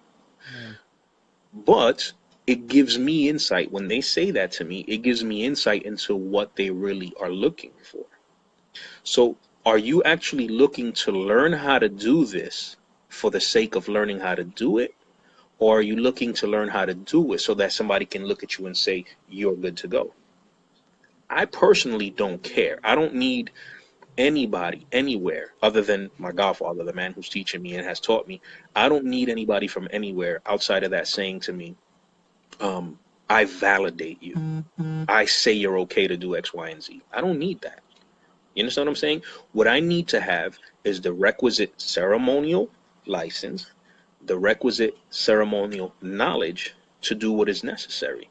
But it gives me insight. When they say that to me, it gives me insight into what they really are looking for. So are you actually looking to learn how to do this for the sake of learning how to do it? Or are you looking to learn how to do it so that somebody can look at you and say, you're good to go? I personally don't care. I don't need anybody anywhere other than my godfather, the man who's teaching me and has taught me. I don't need anybody from anywhere outside of that saying to me, I validate you. I say you're okay to do X, Y, and Z. I don't need that. You understand what I'm saying? What I need to have is the requisite ceremonial license, the requisite ceremonial knowledge to do what is necessary.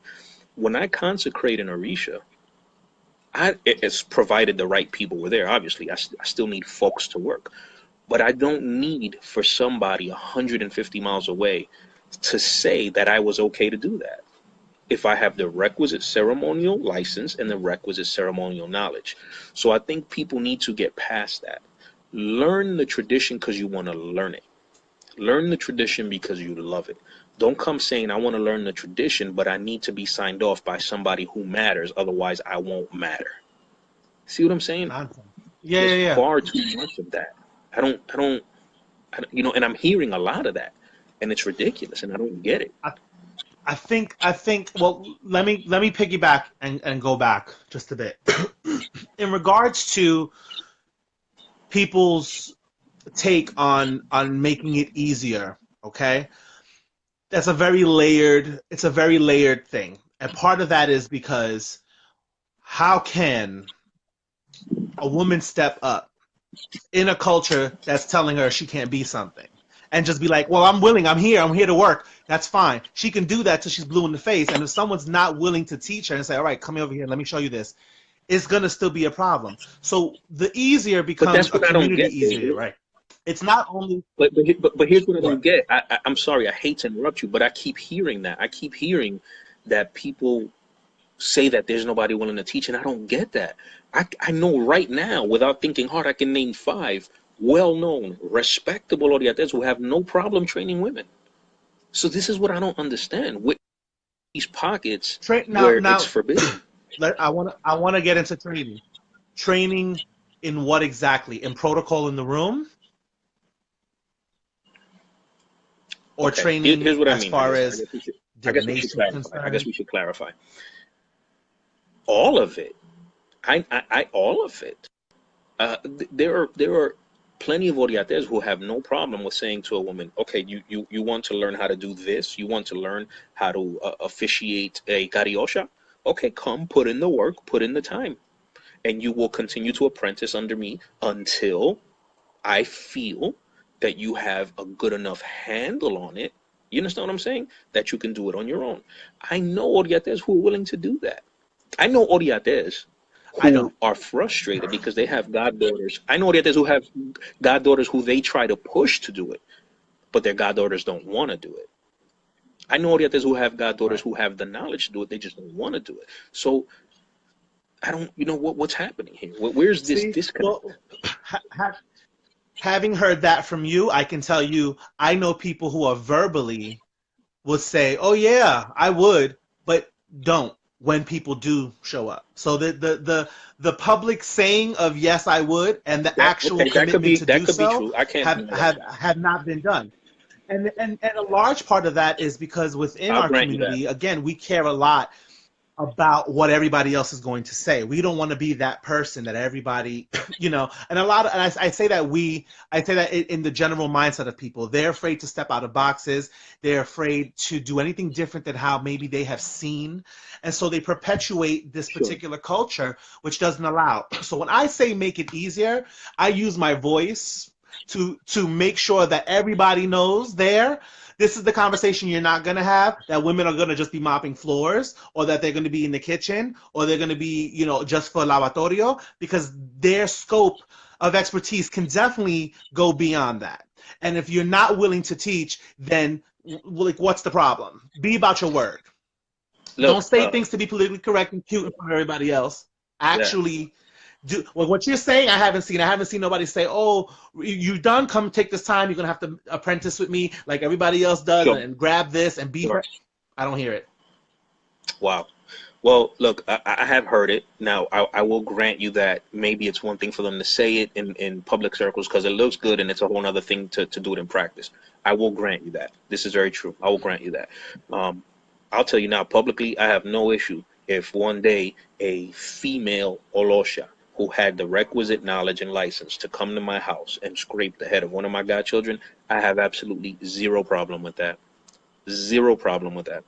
When I consecrate an Orisha, it's provided the right people were there. Obviously, I still need folks to work. But I don't need for somebody 150 miles away to say that I was okay to do that if I have the requisite ceremonial license and the requisite ceremonial knowledge. So I think people need to get past that. Learn the tradition because you want to learn it. Learn the tradition because you love it. Don't come saying, I want to learn the tradition, but I need to be signed off by somebody who matters. Otherwise, I won't matter. See what I'm saying? Yeah. There's far too much of that. I don't, you know, and I'm hearing a lot of that, and it's ridiculous, and I don't get it. I think. Well, let me piggyback and go back just a bit. In regards to people's take on making it easier, okay? It's a very layered thing. And part of that is because how can a woman step up in a culture that's telling her she can't be something and just be like, well, I'm willing, I'm here to work. That's fine. She can do that till she's blue in the face. And if someone's not willing to teach her and say, all right, come over here, let me show you this, it's going to still be a problem. So the easier becomes a community easier, right? It's not only. But here's what I don't get. I'm sorry, I hate to interrupt you, but I keep hearing that. I keep hearing that people say that there's nobody willing to teach, and I don't get that. I know right now, without thinking hard, I can name 5 well-known, respectable orientas who have no problem training women. So this is what I don't understand. With these pockets where it's forbidden. I want to get into training. Training in what exactly? In protocol in the room? Or okay. training Here's what as I mean. far as I guess we should clarify. All of it. All of it. There are plenty of oriates who have no problem with saying to a woman, okay, you want to learn how to do this? You want to learn how to officiate a cariosha? Okay, come, put in the work, put in the time. And you will continue to apprentice under me until I feel that you have a good enough handle on it. You understand what I'm saying? That you can do it on your own. I know oriates who are willing to do that. I know oriates who are frustrated because they have goddaughters. I know oriates who have goddaughters who they try to push to do it, but their goddaughters don't want to do it. I know oriates who have goddaughters who have the knowledge to do it, they just don't want to do it. So I don't, you know, what's happening here? Where's this disconnect? Well, having heard that from you, I can tell you, I know people who are verbally would say, oh yeah, I would, but don't when people do show up. So the public saying of yes, I would, and the actual commitment to do so have not been done. And a large part of that is because within our community, again, we care a lot. about what everybody else is going to say. We don't want to be that person that everybody, and I say that I say that in the general mindset of people. They're afraid to step out of boxes. They're afraid to do anything different than how maybe they have seen. And so they perpetuate this Sure. particular culture, which doesn't allow. So when I say make it easier, I use my voice to make sure that everybody knows this is the conversation you're not going to have, that women are going to just be mopping floors, or that they're going to be in the kitchen, or they're going to be, just for lavatorio, because their scope of expertise can definitely go beyond that. And if you're not willing to teach, then like, what's the problem? Be about your word. Don't Look, say things to be politically correct and cute in front of everybody else. yeah. Actually do well, what you're saying. I haven't seen nobody say, "Oh, you done? Come take this time. You're gonna have to apprentice with me like everybody else does, Sure. and grab this and be." Sure. I don't hear it. Wow. Well, look, I have heard it. Now, I will grant you that maybe it's one thing for them to say it in public circles because it looks good, and it's a whole other thing to do it in practice. I will grant you that. This is very true. I will grant you that. Um, I'll tell you now, publicly, I have no issue if one day a female Olosha who had the requisite knowledge and license to come to my house and scrape the head of one of my godchildren. I have absolutely zero problem with that. Zero problem with that.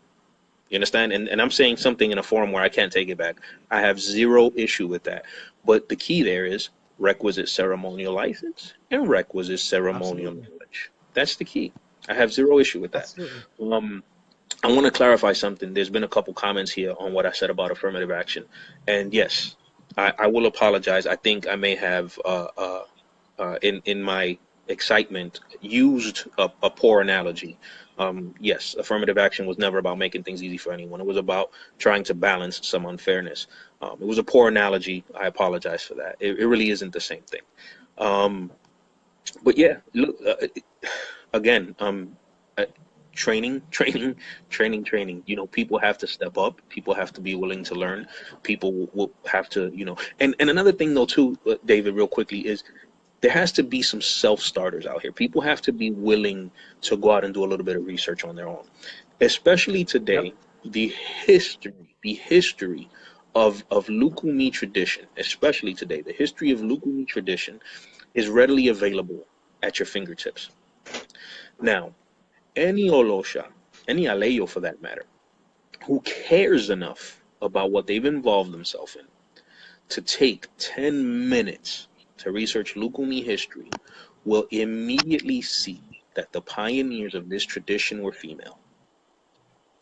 You understand? And I'm saying something in a form where I can't take it back. I have zero issue with that. But the key there is requisite ceremonial license and requisite ceremonial Absolutely, knowledge. That's the key. I have zero issue with that. absolutely. Um, I want to clarify something. There's been a couple comments here on what I said about affirmative action. And yes, I will apologize. I think I may have in my excitement, used a poor analogy. Yes, affirmative action was never about making things easy for anyone. It was about trying to balance some unfairness. It was a poor analogy. I apologize for that. It really isn't the same thing. Um, but yeah, look, again, uh, training, training. People have to step up. People have to be willing to learn. People will have to, and another thing though too, David, real quickly is there has to be some self-starters out here. People have to be willing to go out and do a little bit of research on their own. Especially Yep. today, the history of Lucumi tradition, especially today, the history of Lucumi tradition is readily available at your fingertips. Now, any Olosha, any Aleyo for that matter, who cares enough about what they've involved themselves in to take 10 minutes to research Lukumi history will immediately see that the pioneers of this tradition were female.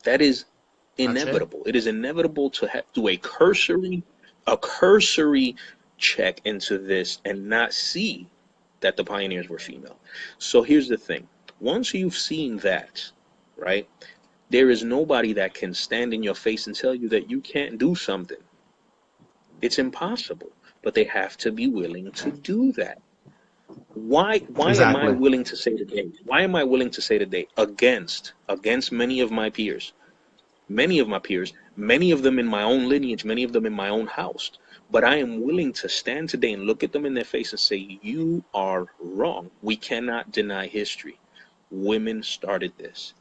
That is Ache. inevitable. It is inevitable to do a cursory check into this and not see that the pioneers were female. So here's the thing. Once you've seen that, right, there is nobody that can stand in your face and tell you that you can't do something. It's impossible. But they have to be willing to do that. Why am I Exactly. willing to say today? Why am I willing to say today against many of them in my own lineage, many of them in my own house. But I am willing to stand today and look at them in their face and say, you are wrong. We cannot deny history. Women started this.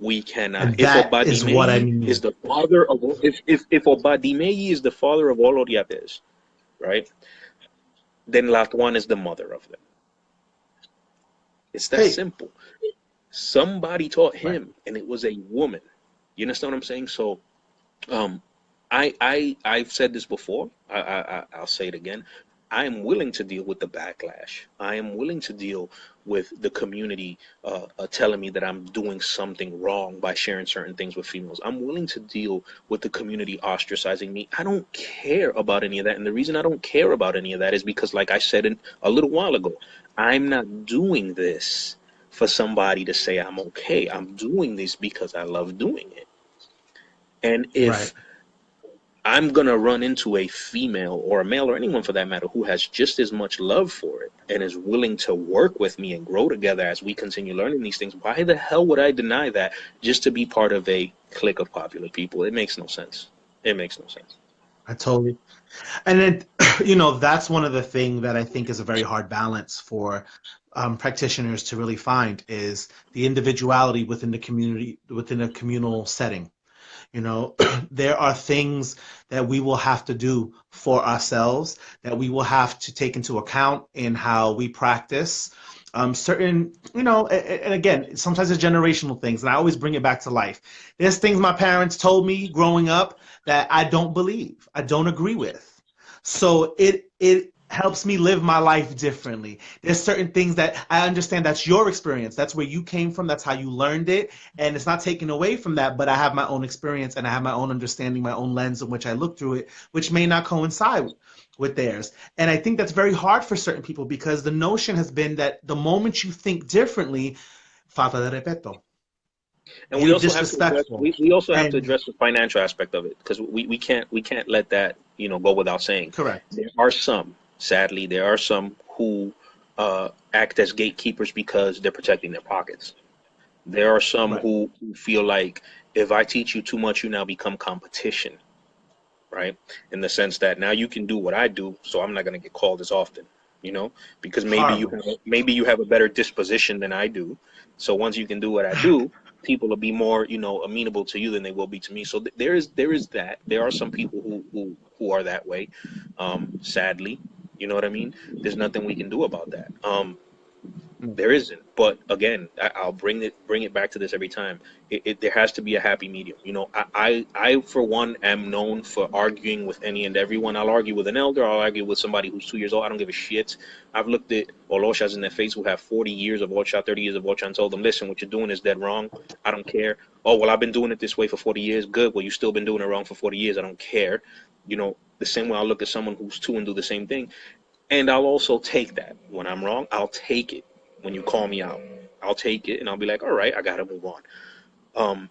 We cannot. And If that is what I Obadimeyi is mean. the father of if Obadimeyi is the father of all Oriabes, right? Then Latuan is the mother of them. It's that Hey, simple. Somebody taught right. him, and it was a woman. You understand what I'm saying? So, um, I've said this before. I'll say it again. I am willing to deal with the backlash. I am willing to deal with the community telling me that I'm doing something wrong by sharing certain things with females. I'm willing to deal with the community ostracizing me. I don't care about any of that. And the reason I don't care about any of that is because, like I said a little while ago, I'm not doing this for somebody to say I'm okay. I'm doing this because I love doing it. And Right. if I'm gonna run into a female or a male or anyone for that matter who has just as much love for it and is willing to work with me and grow together as we continue learning these things. Why the hell would I deny that just to be part of a clique of popular people? It makes no sense. It makes no sense. I totally. And then, that's one of the things that I think is a very hard balance for practitioners to really find is the individuality within the community, within a communal setting. You know, there are things that we will have to do for ourselves, that we will have to take into account in how we practice certain, you know, and again, sometimes it's generational things, and I always bring it back to life. There's things my parents told me growing up that I don't believe, I don't agree with. So it helps me live my life differently. There's certain things that I understand that's your experience. That's where you came from. That's how you learned it. And it's not taken away from that, but I have my own experience and I have my own understanding, my own lens in which I look through it, which may not coincide with theirs. And I think that's very hard for certain people because the notion has been that the moment you think differently, falta de respeto, And we you're also have to address disrespectful. we also have to And address the financial aspect of it because we can't let that go without saying. correct. There are some, sadly, there are some who act as gatekeepers because they're protecting their pockets. There are some Right. who feel like if I teach you too much, you now become competition, right? In the sense that now you can do what I do, so I'm not going to get called as often, you know, because Horrible. maybe you have a better disposition than I do. So once you can do what I do, people will be more, amenable to you than they will be to me. So there is that. There are some people who are that way. Sadly, you know what I mean? There's nothing we can do about that. There isn't, but again, I'll bring it back to this every time. There has to be a happy medium. I for one am known for arguing with any and everyone. I'll argue with an elder. I'll argue with somebody who's 2 years old. I don't give a shit. I've looked at Oloshas in their face who have 40 years of Ocha, 30 years of Ocha, and told them, listen, what you're doing is dead wrong. I don't care. Oh, well, I've been doing it this way for 40 years. Good. Well, you still been doing it wrong for 40 years. I don't care. The same way I'll look at someone who's two and do the same thing. And I'll also take that. When I'm wrong, I'll take it. When you call me out, I'll take it and I'll be like, all right, I gotta move on. Um,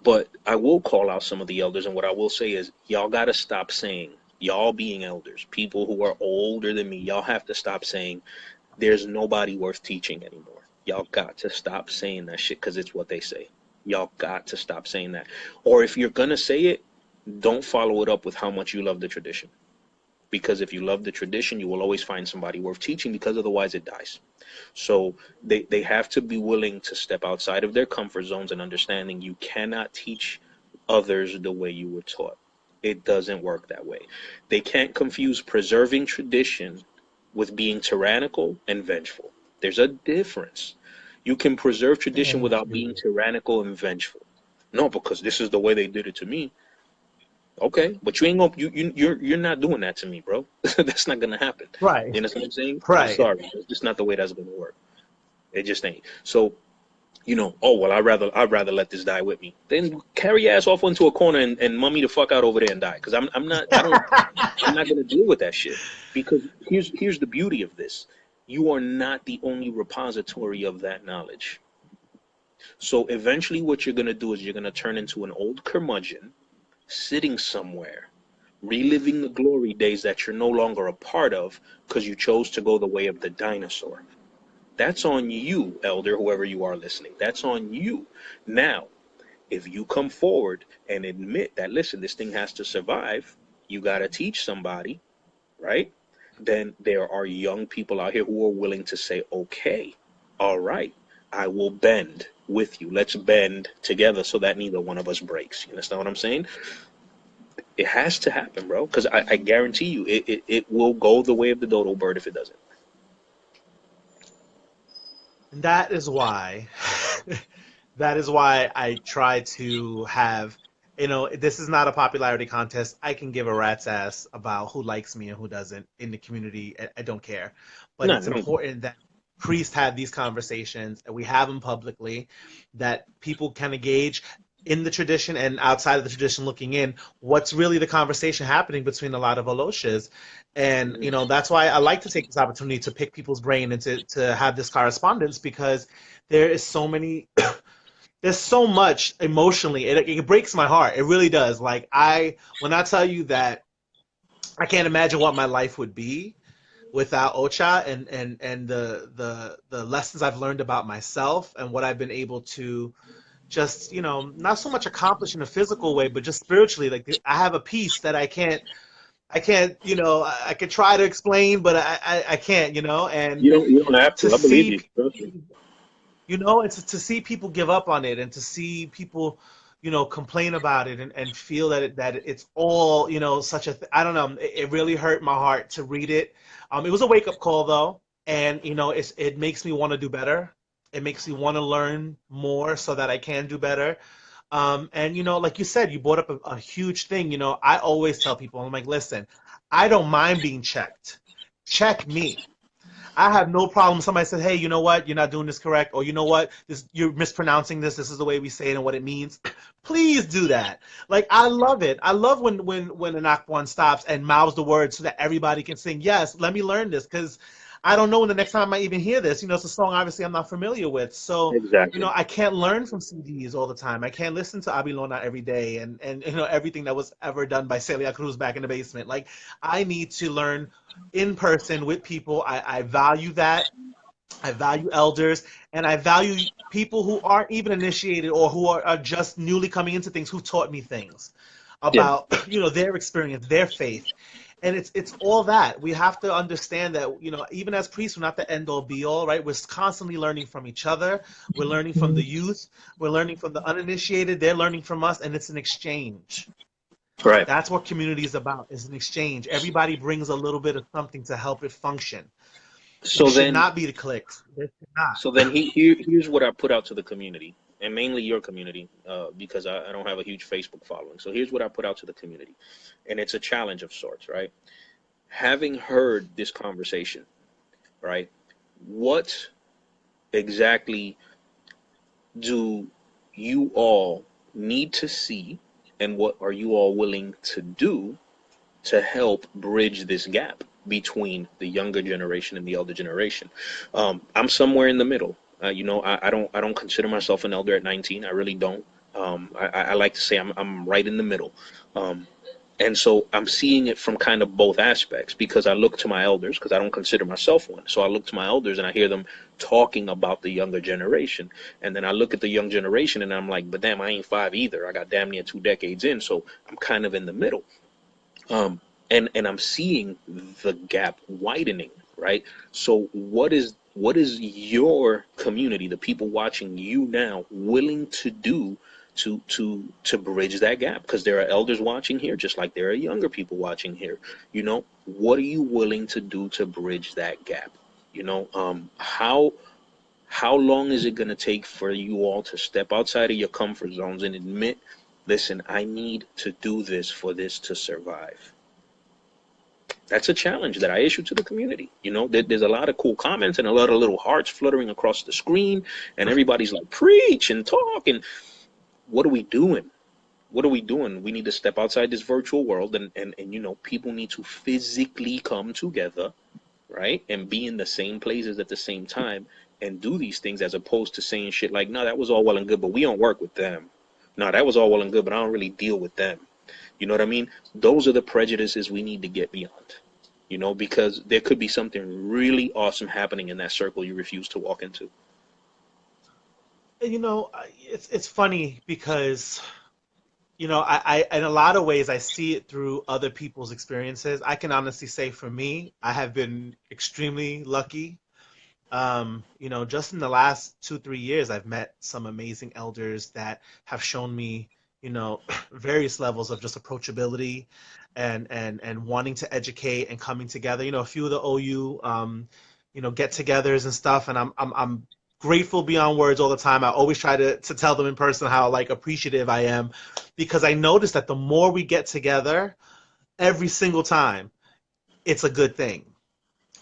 but I will call out some of the elders, and what I will say is, y'all gotta stop saying, y'all being elders, people who are older than me, y'all have to stop saying there's nobody worth teaching anymore. Y'all got to stop saying that shit because it's what they say. Y'all got to stop saying that. Or if you're gonna say it, don't follow it up with how much you love the tradition. Because if you love the tradition, you will always find somebody worth teaching because otherwise it dies. So they have to be willing to step outside of their comfort zones and understanding you cannot teach others the way you were taught. It doesn't work that way. They can't confuse preserving tradition with being tyrannical and vengeful. There's a difference. You can preserve tradition Thank without being you. tyrannical and vengeful. No, because this is the way they did it to me. Okay, but you ain't gonna you're not doing that to me, bro. That's not gonna happen. Right. You know what I'm saying? I'm Right. sorry. It's just not the way that's gonna work. It just ain't. So, oh well, I'd rather let this die with me. Then carry your ass off into a corner and mummy the fuck out over there and die. Because I'm not gonna deal with that shit. Because here's the beauty of this. You are not the only repository of that knowledge. So eventually what you're gonna do is you're gonna turn into an old curmudgeon sitting somewhere, reliving the glory days that you're no longer a part of because you chose to go the way of the dinosaur. That's on you, elder, whoever you are listening. That's on you. Now, if you come forward and admit that, listen, this thing has to survive, you got to teach somebody, right? Then there are young people out here who are willing to say, okay, all right, I will bend with you. Let's bend together so that neither one of us breaks. You understand what I'm saying? It has to happen, bro, because I guarantee you it will go the way of the dodo bird if it doesn't. And that is why that is why I try to have, this is not a popularity contest. I can give a rat's ass about who likes me and who doesn't in the community. I don't care. But No, it's no. important that priests have these conversations and we have them publicly, that people can engage in the tradition and outside of the tradition looking in what's really the conversation happening between a lot of Aloshas. And that's why I like to take this opportunity to pick people's brain and to have this correspondence because there is so many there's so much emotionally. It breaks my heart. It really does. Like when I tell you that I can't imagine what my life would be without Ocha and the lessons I've learned about myself and what I've been able to just not so much accomplish in a physical way, but just spiritually. Like I have a peace that I could try to explain, but I can't, and You don't have to to. I believe see you. Trust me. and to see people give up on it and to see people complain about it and feel that it's all, such a I don't know. It really hurt my heart to read it. It was a wake up call though, and it makes me want to do better. It makes me want to learn more so that I can do better. And like you said, you brought up a huge thing. I always tell people, I'm like, listen, I don't mind being checked. Check me. I have no problem. Somebody says, "Hey, you know what? You're not doing this correct," or "You know what? You're mispronouncing this. This is the way we say it and what it means." Please do that. Like I love it. I love when an act one stops and mouths the words so that everybody can sing. Yes, let me learn this because I don't know when the next time I might even hear this. It's a song obviously I'm not familiar with. So Exactly. I can't learn from CDs all the time. I can't listen to Abilona every day and everything that was ever done by Celia Cruz back in the basement. Like I need to learn in person with people. I value that. I value elders, and I value people who aren't even initiated or who are just newly coming into things who taught me things Yeah. about their experience, their faith. And it's all that. We have to understand that, even as priests, we're not the end all be all, right? We're constantly learning from each other. We're learning from the youth. We're learning from the uninitiated. They're learning from us, and it's an exchange. Right. That's what community is about, is an exchange. Everybody brings a little bit of something to help it function. There So should then, not be the cliques. There should not. here's what I put out to the community, and mainly your community, because I don't have a huge Facebook following. So here's what I put out to the community, and it's a challenge of sorts, right? Having heard this conversation, right? What exactly do you all need to see, and what are you all willing to do to help bridge this gap between the younger generation and the elder generation? I'm somewhere in the middle. I don't consider myself an elder at 19. I really don't. I like to say I'm right in the middle. Um, and so I'm seeing it from kind of both aspects because I look to my elders because I don't consider myself one. So I look to my elders and I hear them talking about the younger generation. And then I look at the young generation and I'm like, but damn, I ain't five either. I got damn near 2 decades in. So I'm kind of in the middle. Um, and I'm seeing the gap widening, right? So what is your community, the people watching you now, willing to do to bridge that gap? Because there are elders watching here, just like there are younger people watching here. What are you willing to do to bridge that gap? How long is it going to take for you all to step outside of your comfort zones and admit, listen, I need to do this for this to survive? That's a challenge that I issue to the community. There's a lot of cool comments and a lot of little hearts fluttering across the screen, and everybody's like, preach and talk. And what are we doing? What are we doing? We need to step outside this virtual world, and people need to physically come together, right? And be in the same places at the same time and do these things, as opposed to saying shit like, no, that was all well and good, but we don't work with them. No, that was all well and good, but I don't really deal with them. You know what I mean? Those are the prejudices we need to get beyond, because there could be something really awesome happening in that circle you refuse to walk into. It's funny because I in a lot of ways I see it through other people's experiences. I can honestly say for me, I have been extremely lucky. Just in the last 2, 3 years, I've met some amazing elders that have shown me, various levels of just approachability and wanting to educate and coming together. A few of the OU, get-togethers and stuff, and I'm grateful beyond words all the time. I always try to tell them in person how like appreciative I am, because I notice that the more we get together, every single time, it's a good thing.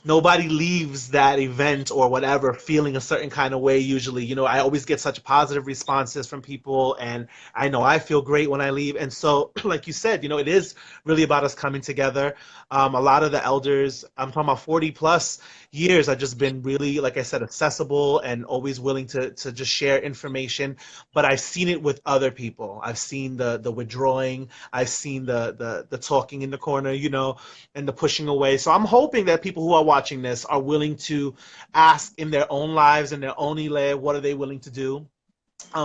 Nobody leaves that event or whatever feeling a certain kind of way usually. I always get such positive responses from people, and I know I feel great when I leave. And so like you said, it is really about us coming together. A lot of the elders, I'm talking about 40 plus years, I've just been really, like I said, accessible and always willing to just share information. But I've seen it with other people. I've seen the withdrawing. I've seen the talking in the corner, and the pushing away. So I'm hoping that people who are watching this are willing to ask in their own lives, in their own Ile, what are they willing to do?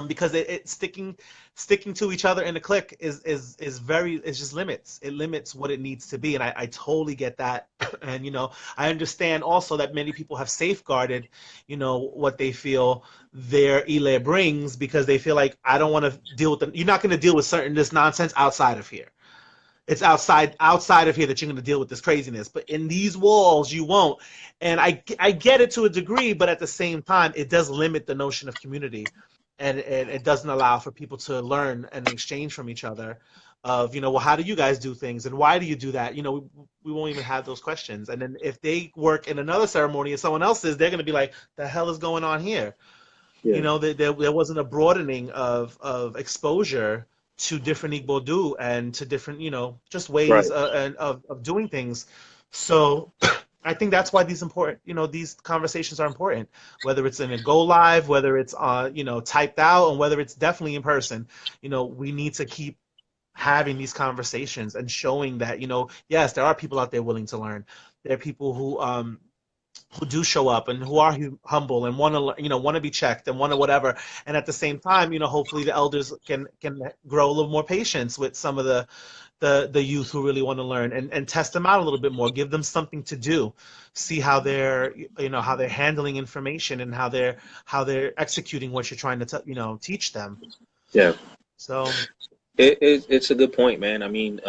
because it sticking to each other in a clique is very, it's just limits what it needs to be, and I totally get that. And I understand also that many people have safeguarded what they feel their Ile brings, because they feel like, I don't want to deal with them. You're not going to deal with certain this nonsense outside of here. It's outside of here that you're going to deal with this craziness, but in these walls you won't. And I get it to a degree, but at the same time it does limit the notion of community, and it doesn't allow for people to learn and exchange from each other of, well, how do you guys do things, and why do you do that? We won't even have those questions. And then if they work in another ceremony and someone else is, they're going to be like, the hell is going on here? Yeah. There wasn't a broadening of exposure to different Igbo and to different, just Right. ways of doing things. So I think that's why these conversations are important, whether it's in a go live, whether it's typed out, and whether it's definitely in person. We need to keep having these conversations and showing that, yes, there are people out there willing to learn. There are people who do show up and who are humble and want to be checked and want to whatever. And at the same time, hopefully the elders can grow a little more patience with some of the youth who really want to learn, and test them out a little bit more, give them something to do, see how they're how they're handling information, and how they're executing what you're trying to teach them. Yeah. So It's a good point, man. I mean,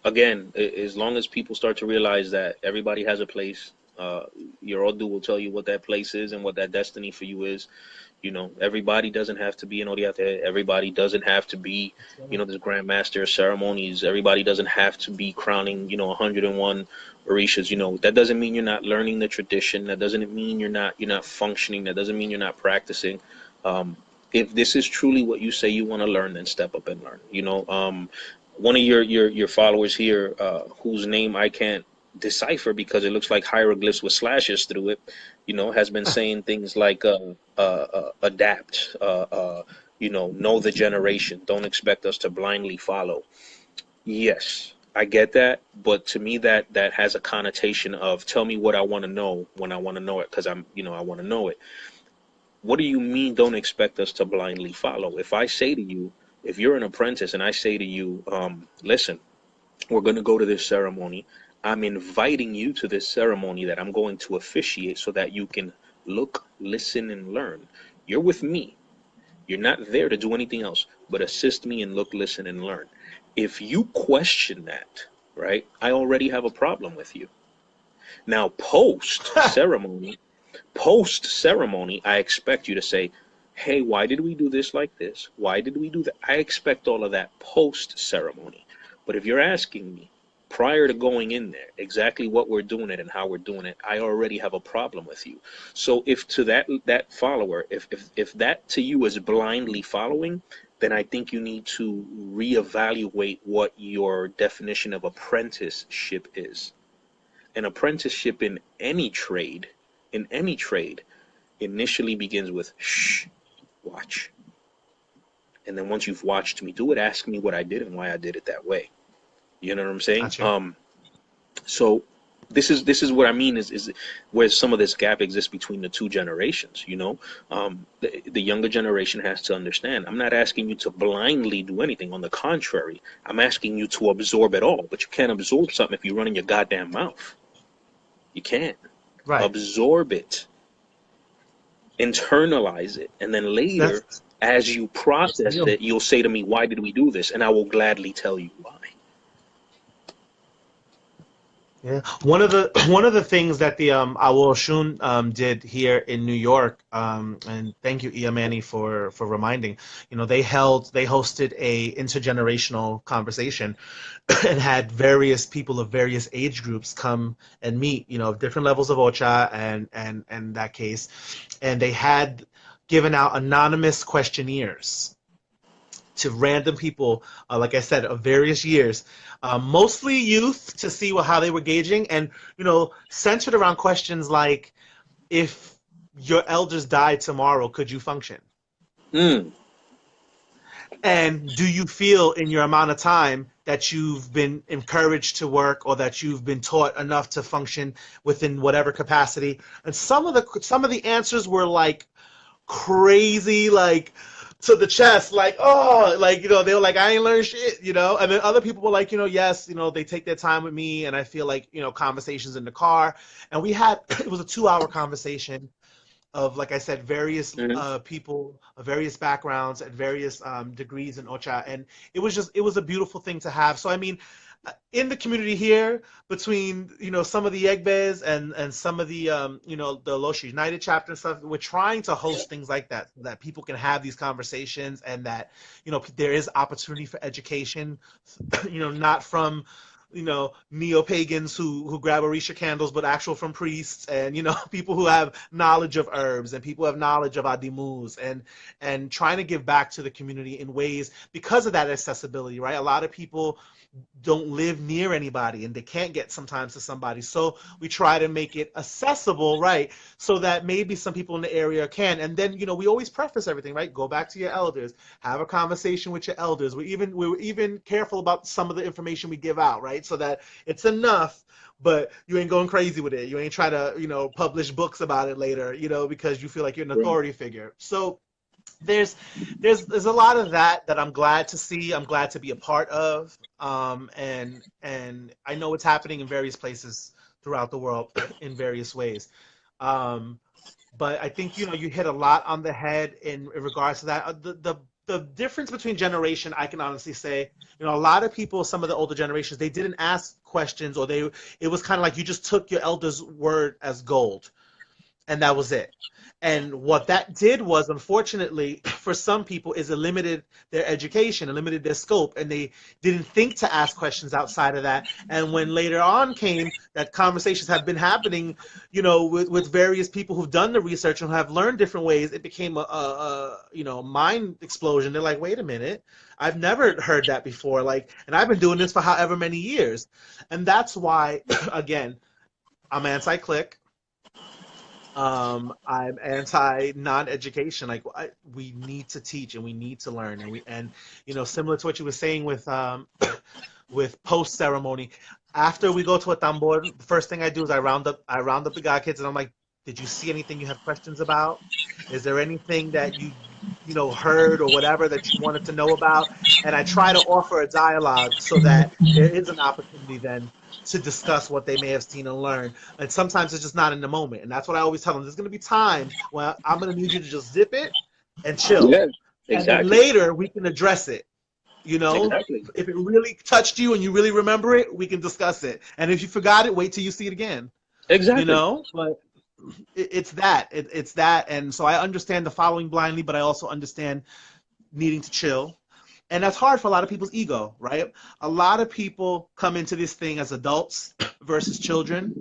again, as long as people start to realize that everybody has a place, your Odu will tell you what that place is and what that destiny for you is. Everybody doesn't have to be an Odiate. Everybody doesn't have to be, this grandmaster of ceremonies. Everybody doesn't have to be crowning, 101 Orishas. That doesn't mean you're not learning the tradition. That doesn't mean you're not functioning. That doesn't mean you're not practicing. If this is truly what you say you want to learn, then step up and learn. One of your followers here, whose name I can't decipher because it looks like hieroglyphs with slashes through it, has been saying things like adapt, know the generation, don't expect us to blindly follow. Yes, I get that, but to me that has a connotation of, tell me what I want to know when I want to know it, because I want to know it. What do you mean don't expect us to blindly follow? If I say to you, if you're an apprentice and I say to you, listen, we're going to go to this ceremony, I'm inviting you to this ceremony that I'm going to officiate so that you can look, listen, and learn. You're with me. You're not there to do anything else but assist me and look, listen, and learn. If you question that, right, I already have a problem with you. Now, post-ceremony, I expect you to say, hey, why did we do this like this? Why did we do that? I expect all of that post-ceremony. But if you're asking me prior to going in there exactly what we're doing it and how we're doing it, I already have a problem with you. So if to that follower, if that to you is blindly following, then I think you need to reevaluate what your definition of apprenticeship is. An apprenticeship in any trade, initially begins with shh, watch. And then once you've watched me do it, ask me what I did and why I did it that way. You know what I'm saying? Gotcha. So this is what I mean is where some of this gap exists between the two generations. The younger generation has to understand, I'm not asking you to blindly do anything. On the contrary, I'm asking you to absorb it all. But you can't absorb something if you run in your goddamn mouth. You can't. Right. Absorb it, internalize it, and then later, as you process it, you'll say to me, why did we do this? And I will gladly tell you why. Yeah, one of the things that the Omo Oshun did here in New York, and thank you, Iamani, for reminding. They hosted a intergenerational conversation, and had various people of various age groups come and meet, different levels of Ocha, and that case, and they had given out anonymous questionnaires to random people, like I said, of various years, mostly youth, to see how they were gauging, and centered around questions like, if your elders died tomorrow, could you function? And do you feel in your amount of time that you've been encouraged to work, or that you've been taught enough to function within whatever capacity? And some of the answers were like crazy, like to the chest, like, oh, like, they were like, I ain't learned shit, and then other people were like, yes, they take their time with me, and I feel like, conversations in the car, and we had it was a 2 hour conversation of, like I said, various Hmm. people of various backgrounds at various degrees in Ocha, and it was a beautiful thing to have. So I mean, in the community here, between some of the Yegbes and some of the the Loshi United chapter and stuff, we're trying to host things like that so that people can have these conversations, and that there is opportunity for education, not from neo-pagans who grab Orisha candles, but actual from priests, and people who have knowledge of herbs, and people who have knowledge of adimus, and trying to give back to the community in ways because of that accessibility, right? A lot of people don't live near anybody, and they can't get sometimes to somebody, so we try to make it accessible, right? So that maybe some people in the area can. And then we always preface everything, right? Go back to your elders, have a conversation with your elders. We were even careful about some of the information we give out, right? So that it's enough, but you ain't going crazy with it. You ain't trying to publish books about it later, because you feel like you're an Right. authority figure. So there's there's a lot of that I'm glad to see. I'm glad to be a part of. And I know it's happening in various places throughout the world in various ways. Um, but I think you hit a lot on the head in regards to that. The difference between generation, I can honestly say, a lot of people, some of the older generations, they didn't ask questions, or it was kind of like you just took your elders' word as gold, and that was it. And what that did was, unfortunately, for some people, is it limited their education, it limited their scope, and they didn't think to ask questions outside of that. And when later on came that conversations have been happening, with various people who've done the research and have learned different ways, it became a mind explosion. They're like, wait a minute, I've never heard that before. Like, and I've been doing this for however many years. And that's why, again, I'm anti-click. I'm anti non-education. Like, we need to teach, and we need to learn, and similar to what you were saying with with post ceremony, after we go to a tambor, the first thing I do is I round up the god kids, and I'm like, did you see anything you have questions about? Is there anything that you heard or whatever that you wanted to know about? And I try to offer a dialogue so that there is an opportunity then to discuss what they may have seen and learned. And sometimes it's just not in the moment. And that's what I always tell them. There's going to be times when I'm going to need you to just zip it and chill. Yeah, And then exactly. later we can address it. Exactly. If it really touched you and you really remember it, we can discuss it. And if you forgot it, wait till you see it again. Exactly. But it's that. It's that. And so I understand the following blindly, but I also understand needing to chill. And that's hard for a lot of people's ego, right? A lot of people come into this thing as adults versus children,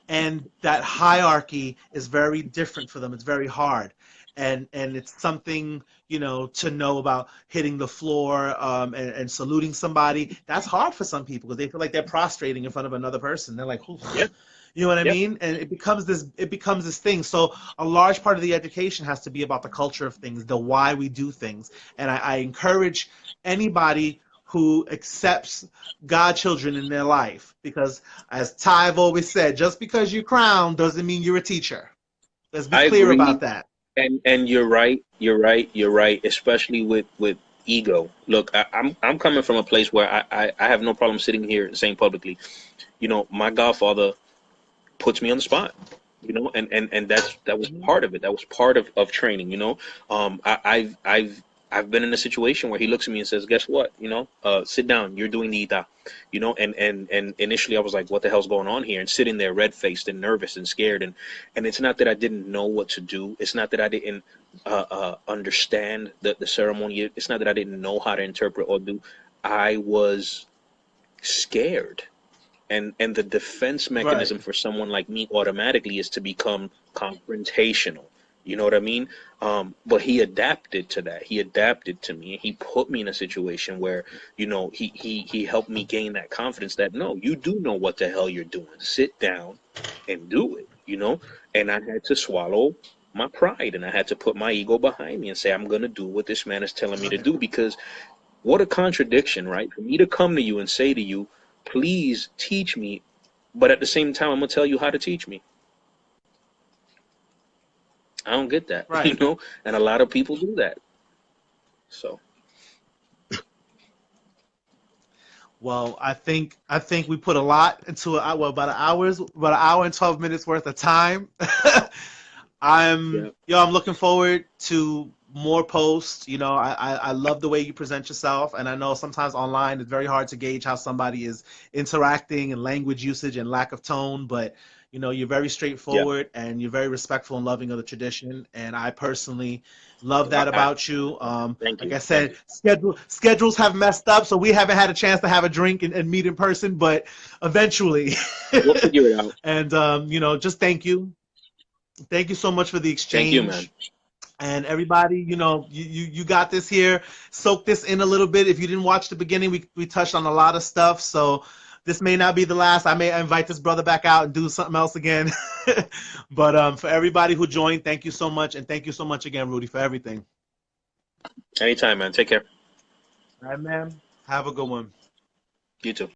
and that hierarchy is very different for them. It's very hard, and it's something to know about hitting the floor, and saluting somebody. That's hard for some people because they feel like they're prostrating in front of another person. They're like, "Oof." Yeah. You know what I Yeah. mean? And it becomes this thing. So a large part of the education has to be about the culture of things, the why we do things. And I encourage anybody who accepts godchildren in their life, because as Tyve always said, just because you're crowned doesn't mean you're a teacher. Let's be I clear agree. about that. And you're right. You're right. You're right. Especially with ego. Look, I'm coming from a place where I have no problem sitting here saying publicly, my godfather puts me on the spot, and that was Mhm. part of it. That was part of training. I've been in a situation where he looks at me and says, "Guess what? Sit down. You're doing the ita." And initially I was like, "What the hell's going on here?" And sitting there, red faced and nervous and scared. And it's not that I didn't know what to do. It's not that I didn't understand the ceremony. It's not that I didn't know how to interpret or do. I was scared, and the defense Right. mechanism for someone like me automatically is to become confrontational. You know what I mean? But he adapted to that. He adapted to me, and he put me in a situation where he helped me gain that confidence that, no, you do know what the hell you're doing. Sit down and do it. And I had to swallow my pride, and I had to put my ego behind me and say, I'm going to do what this man is telling me to do. Because what a contradiction, right? For me to come to you and say to you, please teach me, but at the same time, I'm going to tell you how to teach me. I don't get that, Right. and a lot of people do that. So Well, I think we put a lot into about an hour and 12 minutes worth of time. yeah, I'm looking forward to more posts. I love the way you present yourself, and I know sometimes online it's very hard to gauge how somebody is interacting and language usage and lack of tone, but you're very yeah. straightforward and you're very respectful and loving of the tradition, and I personally love that I, about you. thank Like you, I thank said, you. schedules have messed up, so we haven't had a chance to have a drink and meet in person, but eventually. We'll figure it out. And just thank you. Thank you so much for the Thank you, man. exchange. And everybody, you got this here. Soak this in a little bit. If you didn't watch the beginning, we touched on a lot of stuff. So this may not be the last. I may invite this brother back out and do something else again. But for everybody who joined, thank you so much. And thank you so much again, Rudy, for everything. Anytime, man. Take care. All right, man. Have a good one. You too.